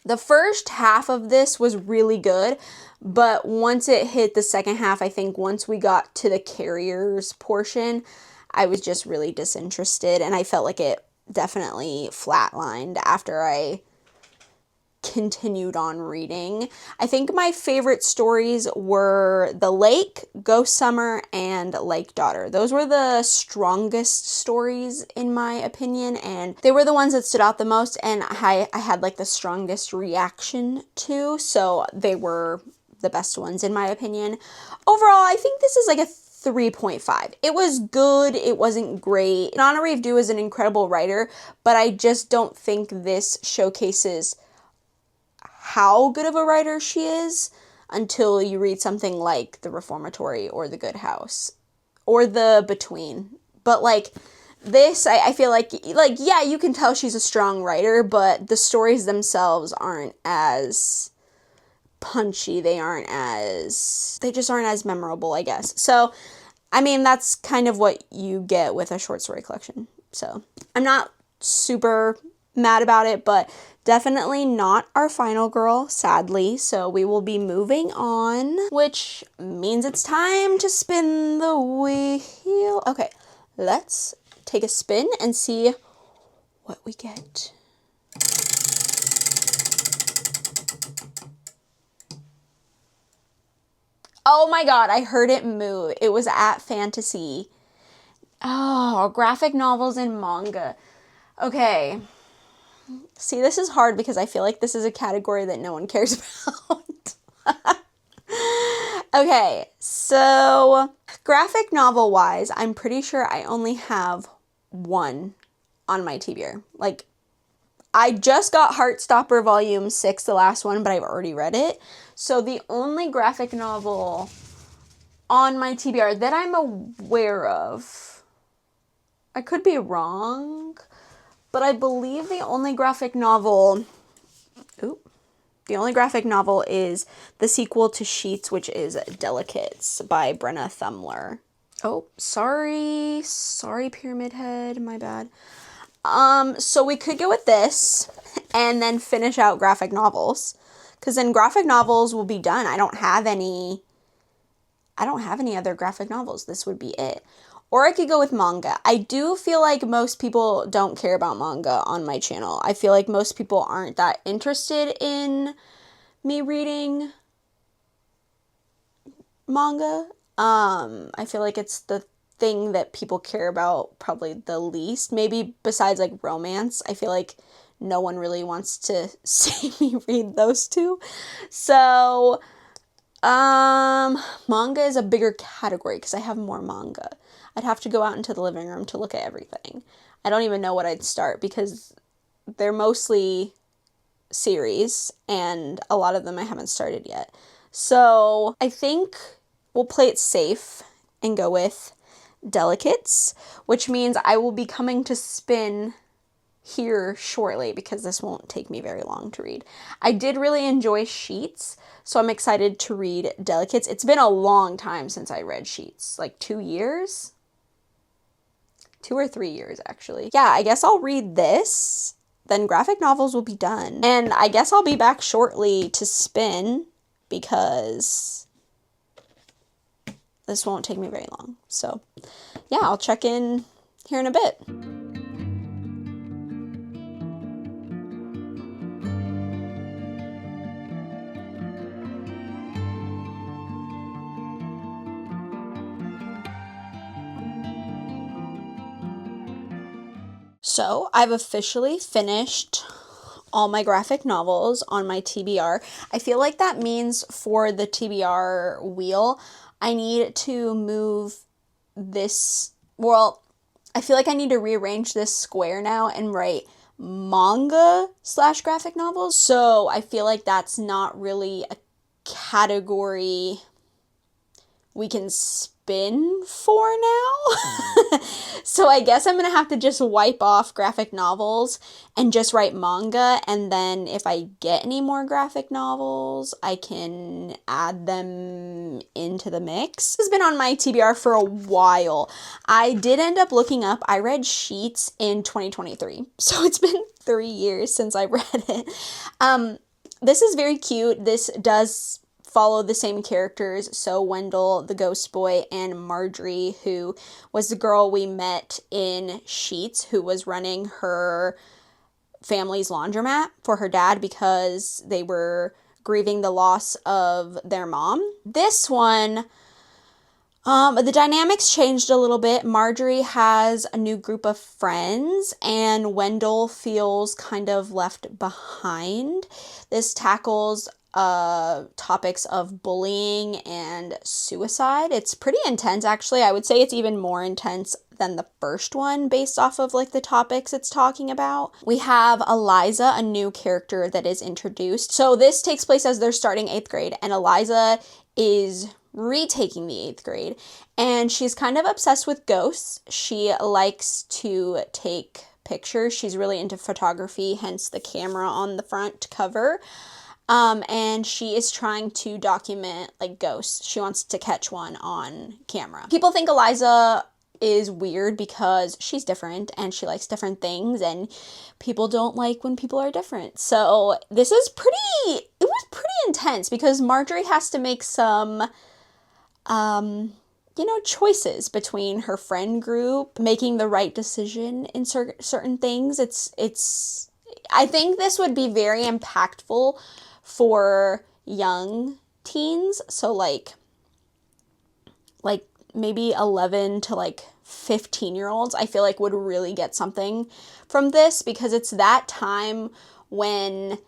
The first half of this was really good, but once it hit the second half, I think once we got to the carriers portion, I was just really disinterested, and I felt like it definitely flatlined after I continued on reading. I think my favorite stories were The Lake, Ghost Summer, and Lake Daughter. Those were the strongest stories in my opinion, and they were the ones that stood out the most, and I had like the strongest reaction to, so they were the best ones in my opinion. Overall, I think this is like a 3.5. It was good. It wasn't great. Nana Reeve Dew is an incredible writer, but I just don't think this showcases how good of a writer she is until you read something like The Reformatory or The Good House or The Between. But like this, I feel like yeah, you can tell she's a strong writer, but the stories themselves aren't as punchy. They just aren't as memorable, I guess. So, I mean, that's kind of what you get with a short story collection. So, I'm not super mad about it, but definitely not our final girl, sadly. So we will be moving on, which means it's time to spin the wheel. Okay, let's take a spin and see what we get. Oh my god, I heard it move. It was at Fantasy. Oh, graphic novels and manga. Okay. See, this is hard because I feel like this is a category that no one cares about. Okay, so graphic novel wise, I'm pretty sure I only have one on my TBR. Like, I just got Heartstopper Volume 6, the last one, but I've already read it. So the only graphic novel on my TBR that I'm aware of, I could be wrong, but I believe the only graphic novel is the sequel to Sheets, which is Delicates by Brenna Thumler. Oh, sorry, Pyramid Head, my bad. So we could go with this and then finish out graphic novels, because then graphic novels will be done. I don't have any other graphic novels. This would be it. Or I could go with manga. I do feel like most people don't care about manga on my channel. I feel like most people aren't that interested in me reading manga. I feel like it's the thing that people care about probably the least. Maybe besides like romance. I feel like no one really wants to see me read those two. So, manga is a bigger category because I have more manga. I'd have to go out into the living room to look at everything. I don't even know what I'd start because they're mostly series and a lot of them I haven't started yet. So I think we'll play it safe and go with Delicates, which means I will be coming to spin here shortly because this won't take me very long to read. I did really enjoy Sheets, so I'm excited to read Delicates. It's been a long time since I read Sheets, like 2 years? 2 or 3 years, actually. Yeah, I guess I'll read this, then graphic novels will be done. And I guess I'll be back shortly to spin because this won't take me very long. So, yeah, I'll check in here in a bit. So, I've officially finished all my graphic novels on my TBR. I feel like that means for the TBR wheel, I need to move this, well, I feel like I need to rearrange this square now and write manga/graphic novels. So I feel like that's not really a category we can been 4 now. So I guess I'm going to have to just wipe off graphic novels and just write manga. And then if I get any more graphic novels, I can add them into the mix. This has been on my TBR for a while. I did end up looking up, I read Sheets in 2023. So it's been 3 years since I read it. This is very cute. This does follow the same characters, so Wendell, the ghost boy, and Marjorie, who was the girl we met in Sheets, who was running her family's laundromat for her dad because they were grieving the loss of their mom. This one, the dynamics changed a little bit. Marjorie has a new group of friends, and Wendell feels kind of left behind. This tackles topics of bullying and suicide. It's pretty intense, actually. I would say it's even more intense than the first one based off of like the topics it's talking about. We have Eliza, a new character that is introduced. So this takes place as they're starting 8th grade, and Eliza is retaking the 8th grade, and she's kind of obsessed with ghosts. She likes to take pictures. She's really into photography, hence the camera on the front cover. And she is trying to document like ghosts. She wants to catch one on camera. People think Eliza is weird because she's different and she likes different things, and people don't like when people are different. So this is it was pretty intense because Marjorie has to make some, choices between her friend group, making the right decision in certain things. I think this would be very impactful for young teens. So like maybe 11 to like 15-year-olds, I feel like would really get something from this, because it's that time when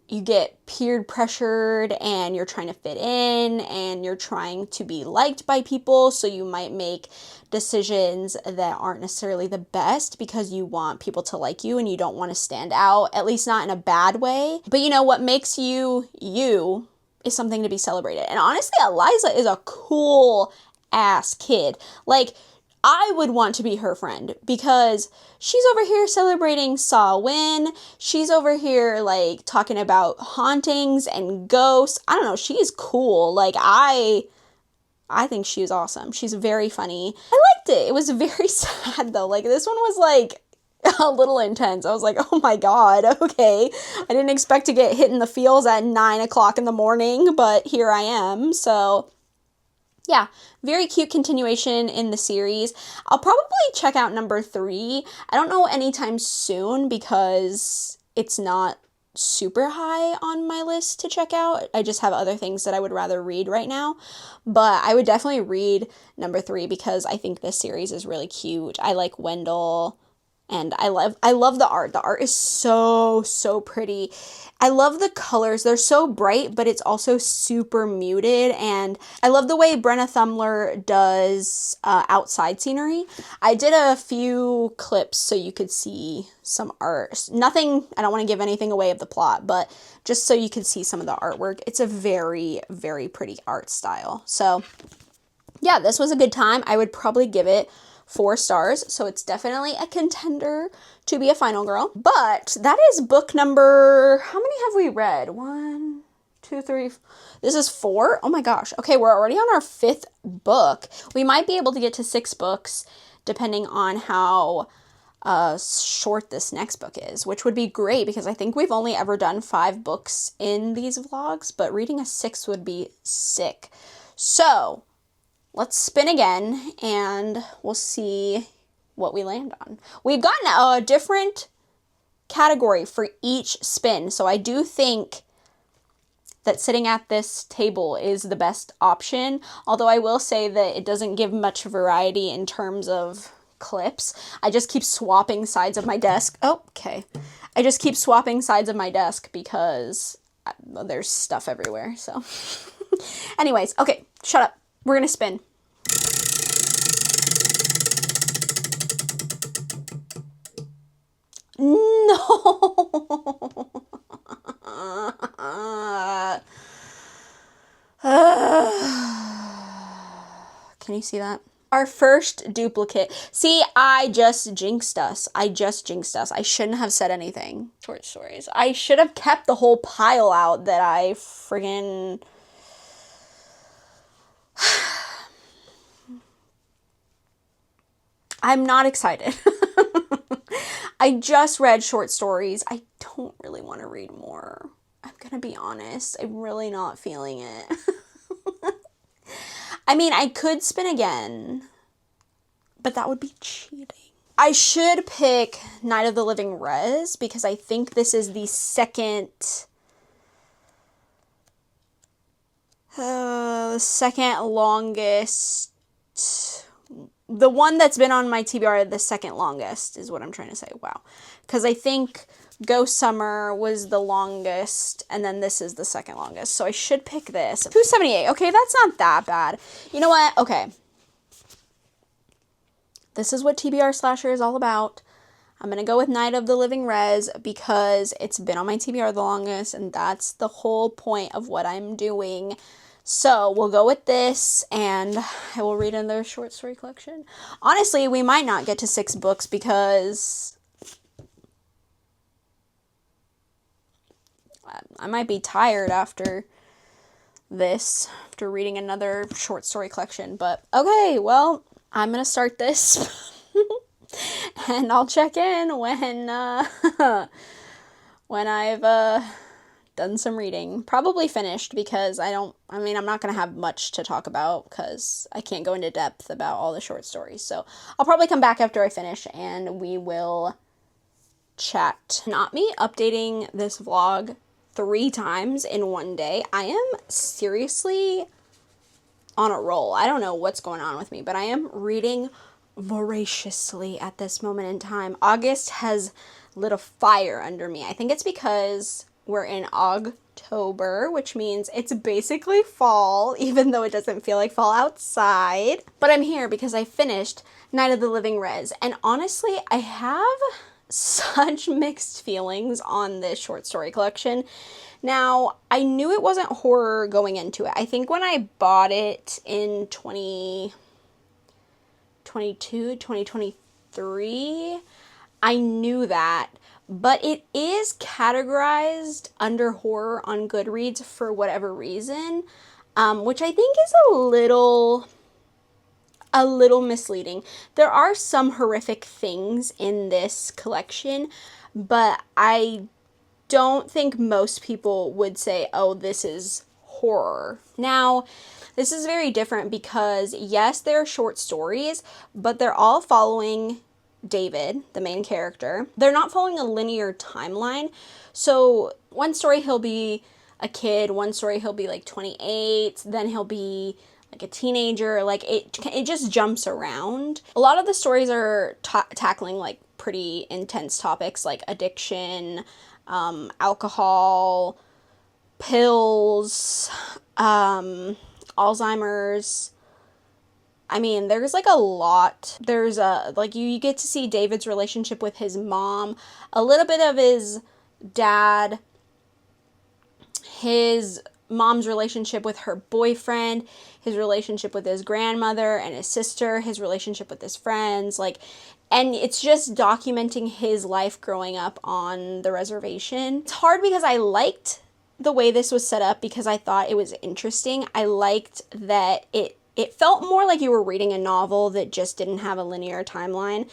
you get peer pressured and you're trying to fit in and you're trying to be liked by people. So you might make decisions that aren't necessarily the best because you want people to like you and you don't want to stand out, at least not in a bad way. But what makes you you is something to be celebrated. And honestly, Eliza is a cool ass kid. Like, I would want to be her friend because she's over here celebrating Saw Win. She's over here like talking about hauntings and ghosts. I don't know. She's cool. Like, I think she was awesome. She's very funny. I liked it. It was very sad though. Like, this one was like a little intense. I was like, oh my God, okay. I didn't expect to get hit in the feels at 9 o'clock in the morning, but here I am. So yeah, very cute continuation in the series. I'll probably check out number 3. I don't know anytime soon because it's not super high on my list to check out. I just have other things that I would rather read right now. But I would definitely read number 3 because I think this series is really cute. I like Wendell. And I love the art. The art is so pretty. I love the colors. They're so bright, but it's also super muted. And I love the way Brenna Thumler does outside scenery. I did a few clips so you could see some art. Nothing, I don't want to give anything away of the plot, but just so you could see some of the artwork. It's a very pretty art style. So yeah, this was a good time. I would probably give it 4 stars, so it's definitely a contender to be a final girl. But that is book number, how many have we read? 1, 2, 3, this is 4? Oh my gosh. Okay, we're already on our 5th book. We might be able to get to 6 books depending on how short this next book is, which would be great because I think we've only ever done 5 books in these vlogs, but reading a 6th would be sick. So let's spin again and we'll see what we land on. We've gotten a different category for each spin, so I do think that sitting at this table is the best option, although I will say that it doesn't give much variety in terms of clips. I just keep swapping sides of my desk. Oh, okay. I just keep swapping sides of my desk because there's stuff everywhere, so. Anyways, okay, shut up. We're gonna spin. No. Can you see that? Our first duplicate. See, I just jinxed us. I shouldn't have said anything. Short stories. I should have kept the whole pile out that I friggin'... I'm not excited. I just read short stories. I don't really want to read more. I'm gonna be honest. I'm really not feeling it. I mean, I could spin again, but that would be cheating. I should pick Night of the Living Res because I think this is the second longest. The one that's been on my TBR the second longest is what I'm trying to say. Wow. Because I think Ghost Summer was the longest, and then this is the second longest. So I should pick this. 278. Okay, that's not that bad. You know what? Okay. This is what TBR Slasher is all about. I'm going to go with Night of the Living Res because it's been on my TBR the longest, and that's the whole point of what I'm doing. So we'll go with this, and I will read another short story collection. Honestly, we might not get to 6 books because I might be tired after this, after reading another short story collection. But okay, well, I'm going to start this. And I'll check in when I've done some reading. Probably finished because I'm not going to have much to talk about because I can't go into depth about all the short stories. So I'll probably come back after I finish and we will chat. Not me updating this vlog 3 times in one day. I am seriously on a roll. I don't know what's going on with me, but I am reading voraciously at this moment in time. August has lit a fire under me. I think it's because we're in October, which means it's basically fall, even though it doesn't feel like fall outside. But I'm here because I finished Night of the Living Res, and honestly, I have such mixed feelings on this short story collection. Now, I knew it wasn't horror going into it. I think when I bought it in 2023, I knew that, but it is categorized under horror on Goodreads for whatever reason, which I think is a little misleading. There are some horrific things in this collection, but I don't think most people would say, oh, this is horror. Now, this is very different because, yes, they're short stories, but they're all following David, the main character. They're not following a linear timeline. So one story he'll be a kid, one story he'll be like 28, then he'll be like a teenager. Like it just jumps around. A lot of the stories are tackling like pretty intense topics like addiction, alcohol, pills, Alzheimer's. I mean, there's like a lot. There's you get to see David's relationship with his mom, a little bit of his dad, his mom's relationship with her boyfriend, his relationship with his grandmother and his sister, his relationship with his friends, and it's just documenting his life growing up on the reservation. It's hard because I liked the way this was set up because I thought it was interesting. I liked that it felt more like you were reading a novel that just didn't have a linear timeline,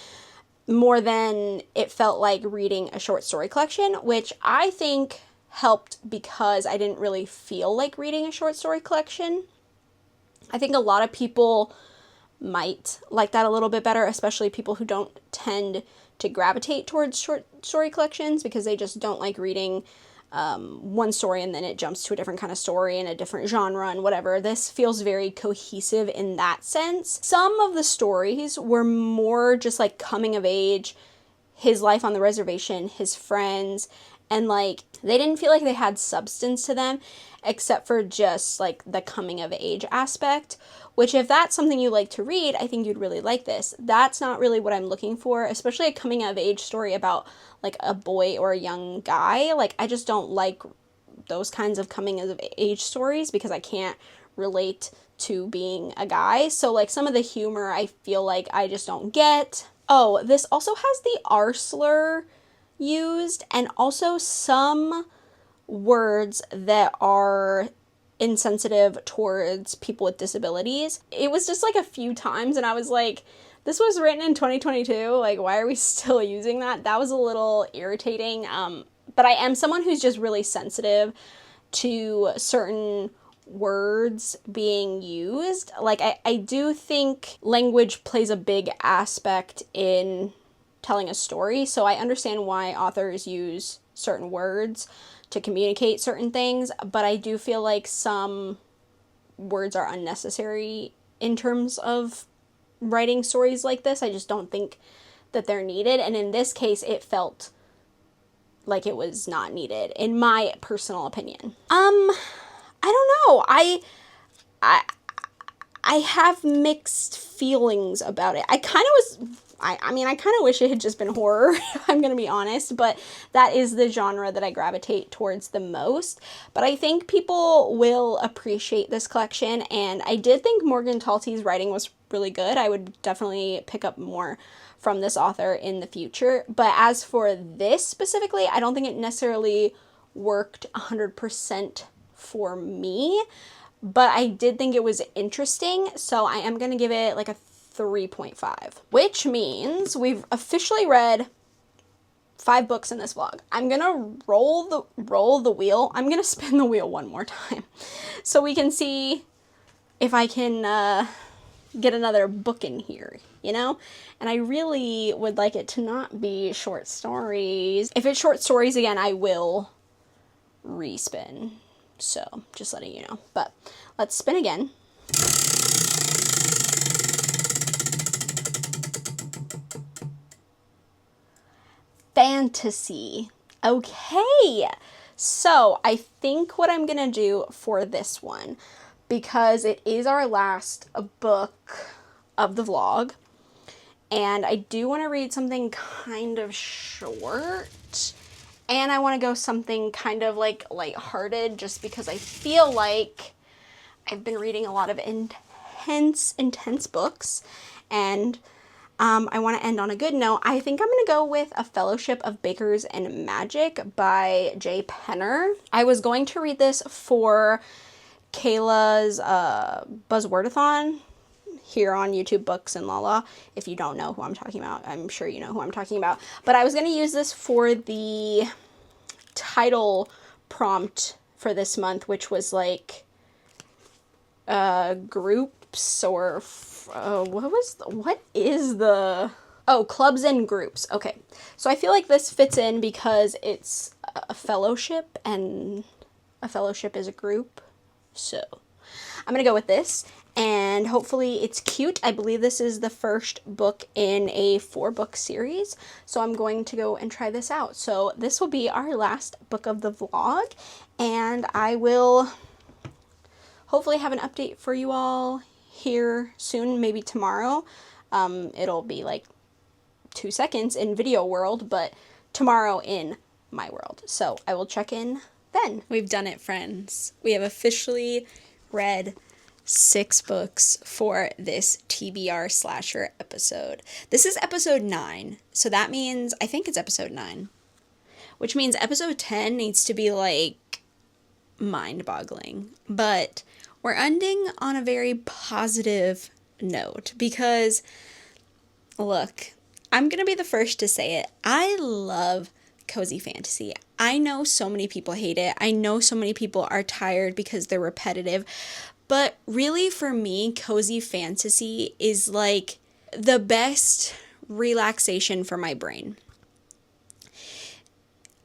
more than it felt like reading a short story collection, which I think helped because I didn't really feel like reading a short story collection. I think a lot of people might like that a little bit better, especially people who don't tend to gravitate towards short story collections because they just don't like reading one story and then it jumps to a different kind of story and a different genre and whatever. This feels very cohesive in that sense. Some of the stories were more just like coming of age, his life on the reservation, his friends, and like they didn't feel like they had substance to them except for just like the coming of age aspect, which if that's something you like to read, I think you'd really like this. That's not really what I'm looking for, especially a coming of age story about like a boy or a young guy. Like I just don't like those kinds of coming of age stories because I can't relate to being a guy. So like some of the humor I feel like I just don't get. Oh, this also has the R slur used, and also some words that are insensitive towards people with disabilities. It was just like a few times, and I was like, this was written in 2022, like why are we still using that? That was a little irritating. But I am someone who's just really sensitive to certain words being used. Like I do think language plays a big aspect in telling a story, so I understand why authors use certain words to communicate certain things, but I do feel like some words are unnecessary in terms of writing stories like this. I just don't think that they're needed, and in this case it felt like it was not needed, in my personal opinion. I don't know. I have mixed feelings about it. I kind of wish it had just been horror, I'm going to be honest, but that is the genre that I gravitate towards the most. But I think people will appreciate this collection, and I did think Morgan Talty's writing was really good. I would definitely pick up more from this author in the future. But as for this specifically, I don't think it necessarily worked 100% for me, but I did think it was interesting, so I am going to give it like a 3.5, which means we've officially read 5 books in this vlog. I'm going to roll the wheel. I'm going to spin the wheel one more time so we can see if I can get another book in here, you know? And I really would like it to not be short stories. If it's short stories again, I will respin. So, just letting you know. But let's spin again. Fantasy. Okay. So, I think what I'm going to do for this one, because it is our last book of the vlog, and I do want to read something kind of short, and I want to go something kind of like lighthearted, just because I feel like I've been reading a lot of intense books, and I want to end on a good note. I think I'm going to go with A Fellowship of Bakers and Magic by J. Penner. I was going to read this for Kayla's Buzzwordathon here on YouTube Books and Lala. If you don't know who I'm talking about, I'm sure you know who I'm talking about. But I was going to use this for the title prompt for this month, which was like groups or clubs and groups. Okay, so I feel like this fits in because it's a fellowship, and a fellowship is a group. So I'm gonna go with this, and hopefully it's cute. I believe this is the first book in a 4-book series, so I'm going to go and try this out. So this will be our last book of the vlog, and I will hopefully have an update for you all here soon, maybe tomorrow. It'll be like 2 seconds in video world, but tomorrow in my world. So I will check in then. We've done it, friends. We have officially read 6 books for this TBR Slasher episode. This is episode 9, so that means, I think it's episode 9, which means episode 10 needs to be like mind-boggling. But we're ending on a very positive note because, look, I'm gonna be the first to say it. I love cozy fantasy. I know so many people hate it. I know so many people are tired because they're repetitive. But really, for me, cozy fantasy is like the best relaxation for my brain.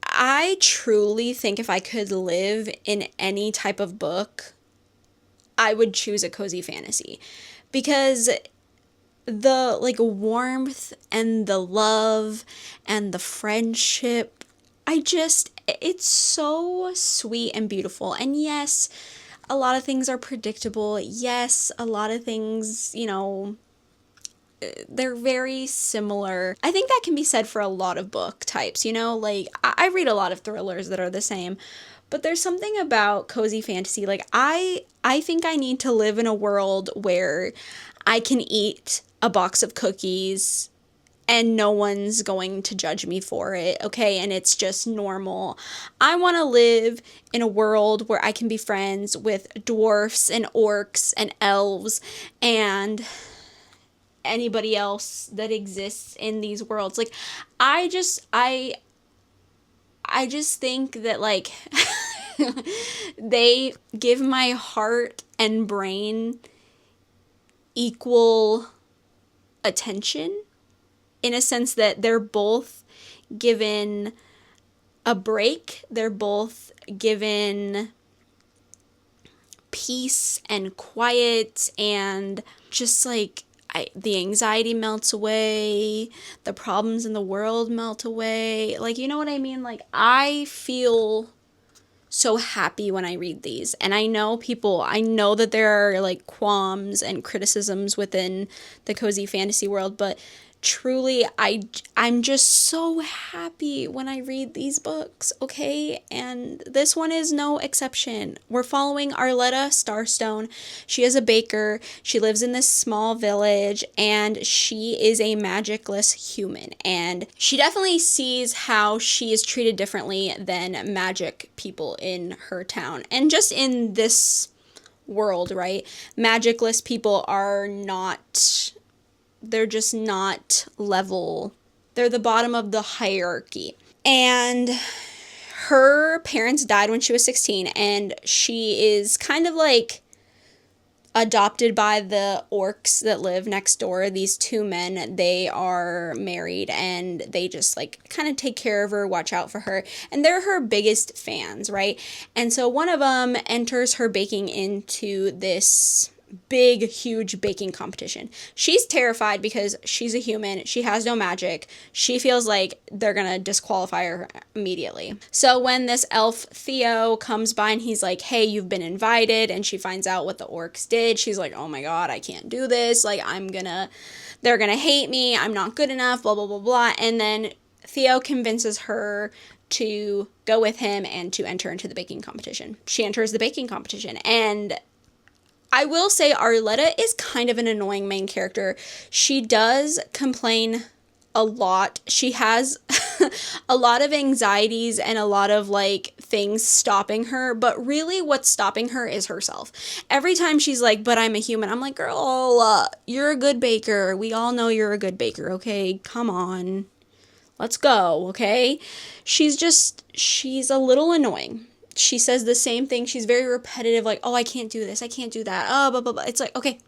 I truly think if I could live in any type of book, I would choose a cozy fantasy, because the like warmth and the love and the friendship, it's so sweet and beautiful. And yes, a lot of things are predictable. Yes, a lot of things, they're very similar. I think that can be said for a lot of book types, like I read a lot of thrillers that are the same, But there's something about cozy fantasy. Like, I think I need to live in a world where I can eat a box of cookies and no one's going to judge me for it, okay? And it's just normal. I want to live in a world where I can be friends with dwarfs and orcs and elves and anybody else that exists in these worlds. Like, I just think that, like, they give my heart and brain equal attention, in a sense that they're both given a break. They're both given peace and quiet, and just like the anxiety melts away, the problems in the world melt away. Like, you know what I mean? Like, I feel so happy when I read these. And I know that there are like qualms and criticisms within the cozy fantasy world, but truly I'm just so happy when I read these books, okay? And this one is no exception. We're following Arletta Starstone. She is a baker. She lives in this small village, and she is a magicless human, and she definitely sees how she is treated differently than magic people in her town and just in this world, right? Magicless people are not, they're just not level. They're the bottom of the hierarchy. And her parents died when she was 16, and she is kind of like adopted by the orcs that live next door. These two men, they are married, and they just like kind of take care of her, watch out for her, and they're her biggest fans, right? And so one of them enters her baking into this big, huge baking competition. She's terrified because she's a human. She has no magic. She feels like they're gonna disqualify her immediately. So when this elf Theo comes by and he's like, hey, you've been invited, and she finds out what the orcs did, she's like, oh my god, I can't do this. Like, they're gonna hate me. I'm not good enough, blah, blah, blah, blah. And then Theo convinces her to go with him and to enter into the baking competition. She enters the baking competition, and I will say Arletta is kind of an annoying main character. She does complain a lot. She has a lot of anxieties and a lot of like things stopping her, but really what's stopping her is herself. Every time she's like, but I'm a human, I'm like, girl, you're a good baker. We all know you're a good baker, okay? Come on. Let's go, okay? She's a little annoying. She says the same thing. She's very repetitive, like, oh, I can't do this, I can't do that, oh, blah, blah, blah. It's like, okay,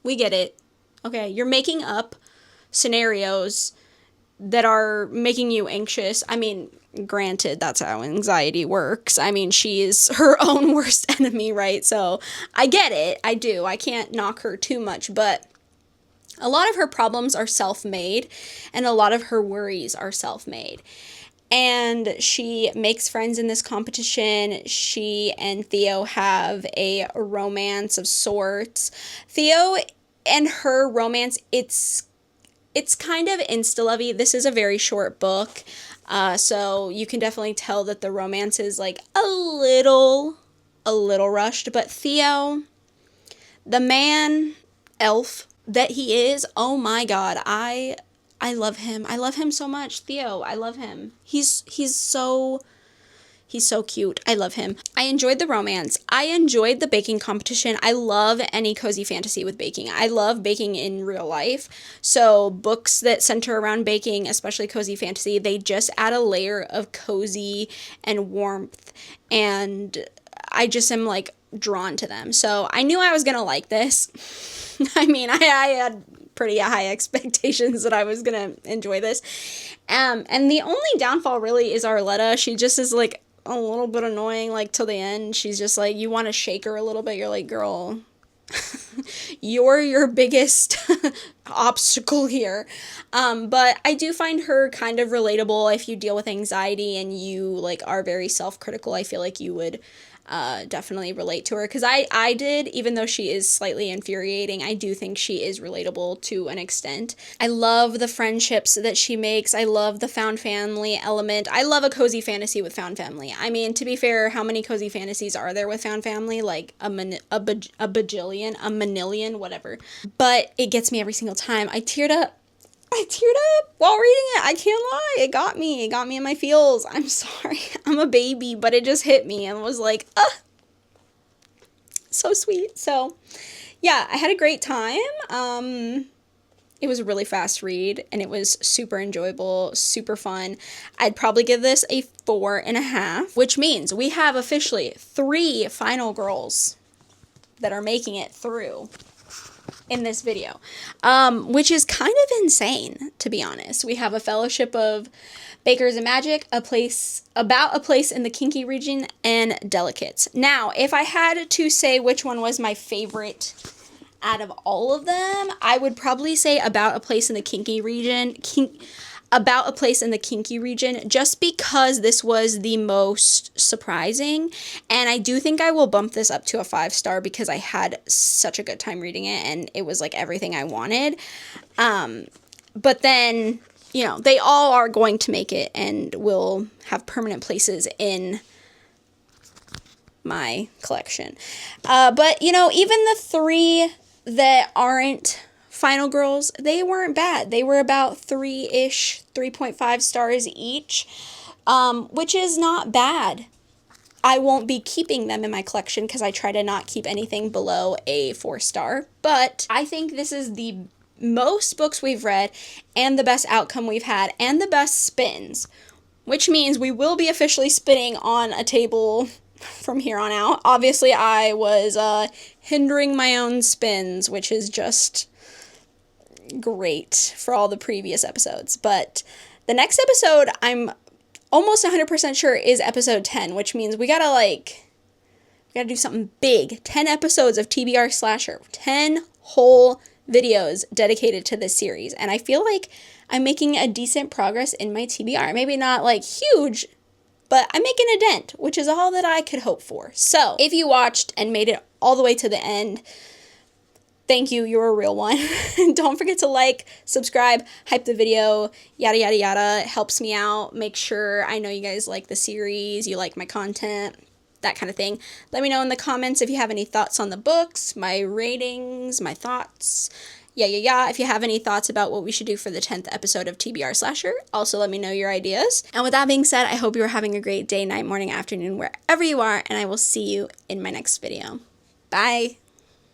we get it. Okay, you're making up scenarios that are making you anxious. I mean, granted, that's how anxiety works. I mean, she is her own worst enemy, right? So I get it. I do. I can't knock her too much, but a lot of her problems are self-made, and a lot of her worries are self-made. And she makes friends in this competition. She and Theo have a romance of sorts. Theo and her romance, it's kind of insta-lovey. This is a very short book, so you can definitely tell that the romance is like a little rushed. But Theo, the man elf that he is, oh my god, I love him. I love him so much. Theo, I love him. He's so cute. I love him. I enjoyed the romance. I enjoyed the baking competition. I love any cozy fantasy with baking. I love baking in real life. So books that center around baking, especially cozy fantasy, they just add a layer of cozy and warmth, and I just am like drawn to them. So I knew I was gonna like this. I mean, I had pretty high expectations that I was gonna enjoy this. And the only downfall really is Arletta. She just is like a little bit annoying, like till the end. She's just like, you want to shake her a little bit. You're like, girl, you're your biggest obstacle here. But I do find her kind of relatable. If you deal with anxiety and you like are very self-critical, I feel like you would definitely relate to her, because I did, even though she is slightly infuriating, I do think she is relatable to an extent. I love the friendships that she makes. I love the found family element. I love a cozy fantasy with found family. I mean, to be fair, how many cozy fantasies are there with found family? Like a bajillion, a manillion, whatever. But it gets me every single time. I teared up while reading it. I can't lie. It got me. It got me in my feels. I'm sorry. I'm a baby, but it just hit me and was like, so sweet. So, yeah, I had a great time. It was a really fast read, and it was super enjoyable, super fun. I'd probably give this a 4.5, which means we have officially 3 final girls that are making it through in this video, which is kind of insane, to be honest. We have a Fellowship of Bakers and Magic, About a Place in the Kinky Region, and Delicates. Now, if I had to say which one was my favorite out of all of them, I would probably say About a Place in the Kinky Region. About a Place in the Kinky Region, just because this was the most surprising, and I do think I will bump this up to a 5-star because I had such a good time reading it, and it was like everything I wanted. But then, you know, they all are going to make it and will have permanent places in my collection. But, you know, even the 3 that aren't final girls, they weren't bad. They were about 3-ish, 3.5 stars each, which is not bad. I won't be keeping them in my collection because I try to not keep anything below a 4-star, but I think this is the most books we've read and the best outcome we've had and the best spins, which means we will be officially spinning on a table from here on out. Obviously, I was hindering my own spins, which is just great for all the previous episodes. But the next episode, I'm almost 100% sure, is episode 10, which means we gotta do something big. 10 episodes of TBR Slasher. 10 whole videos dedicated to this series. And I feel like I'm making a decent progress in my TBR. Maybe not like huge, but I'm making a dent, which is all that I could hope for. So if you watched and made it all the way to the end, thank you, you're a real one. Don't forget to like, subscribe, hype the video, yada, yada, yada. It helps me out. Make sure I know you guys like the series, you like my content, that kind of thing. Let me know in the comments if you have any thoughts on the books, my ratings, my thoughts. Yeah. If you have any thoughts about what we should do for the 10th episode of TBR Slasher, also let me know your ideas. And with that being said, I hope you're having a great day, night, morning, afternoon, wherever you are, and I will see you in my next video. Bye!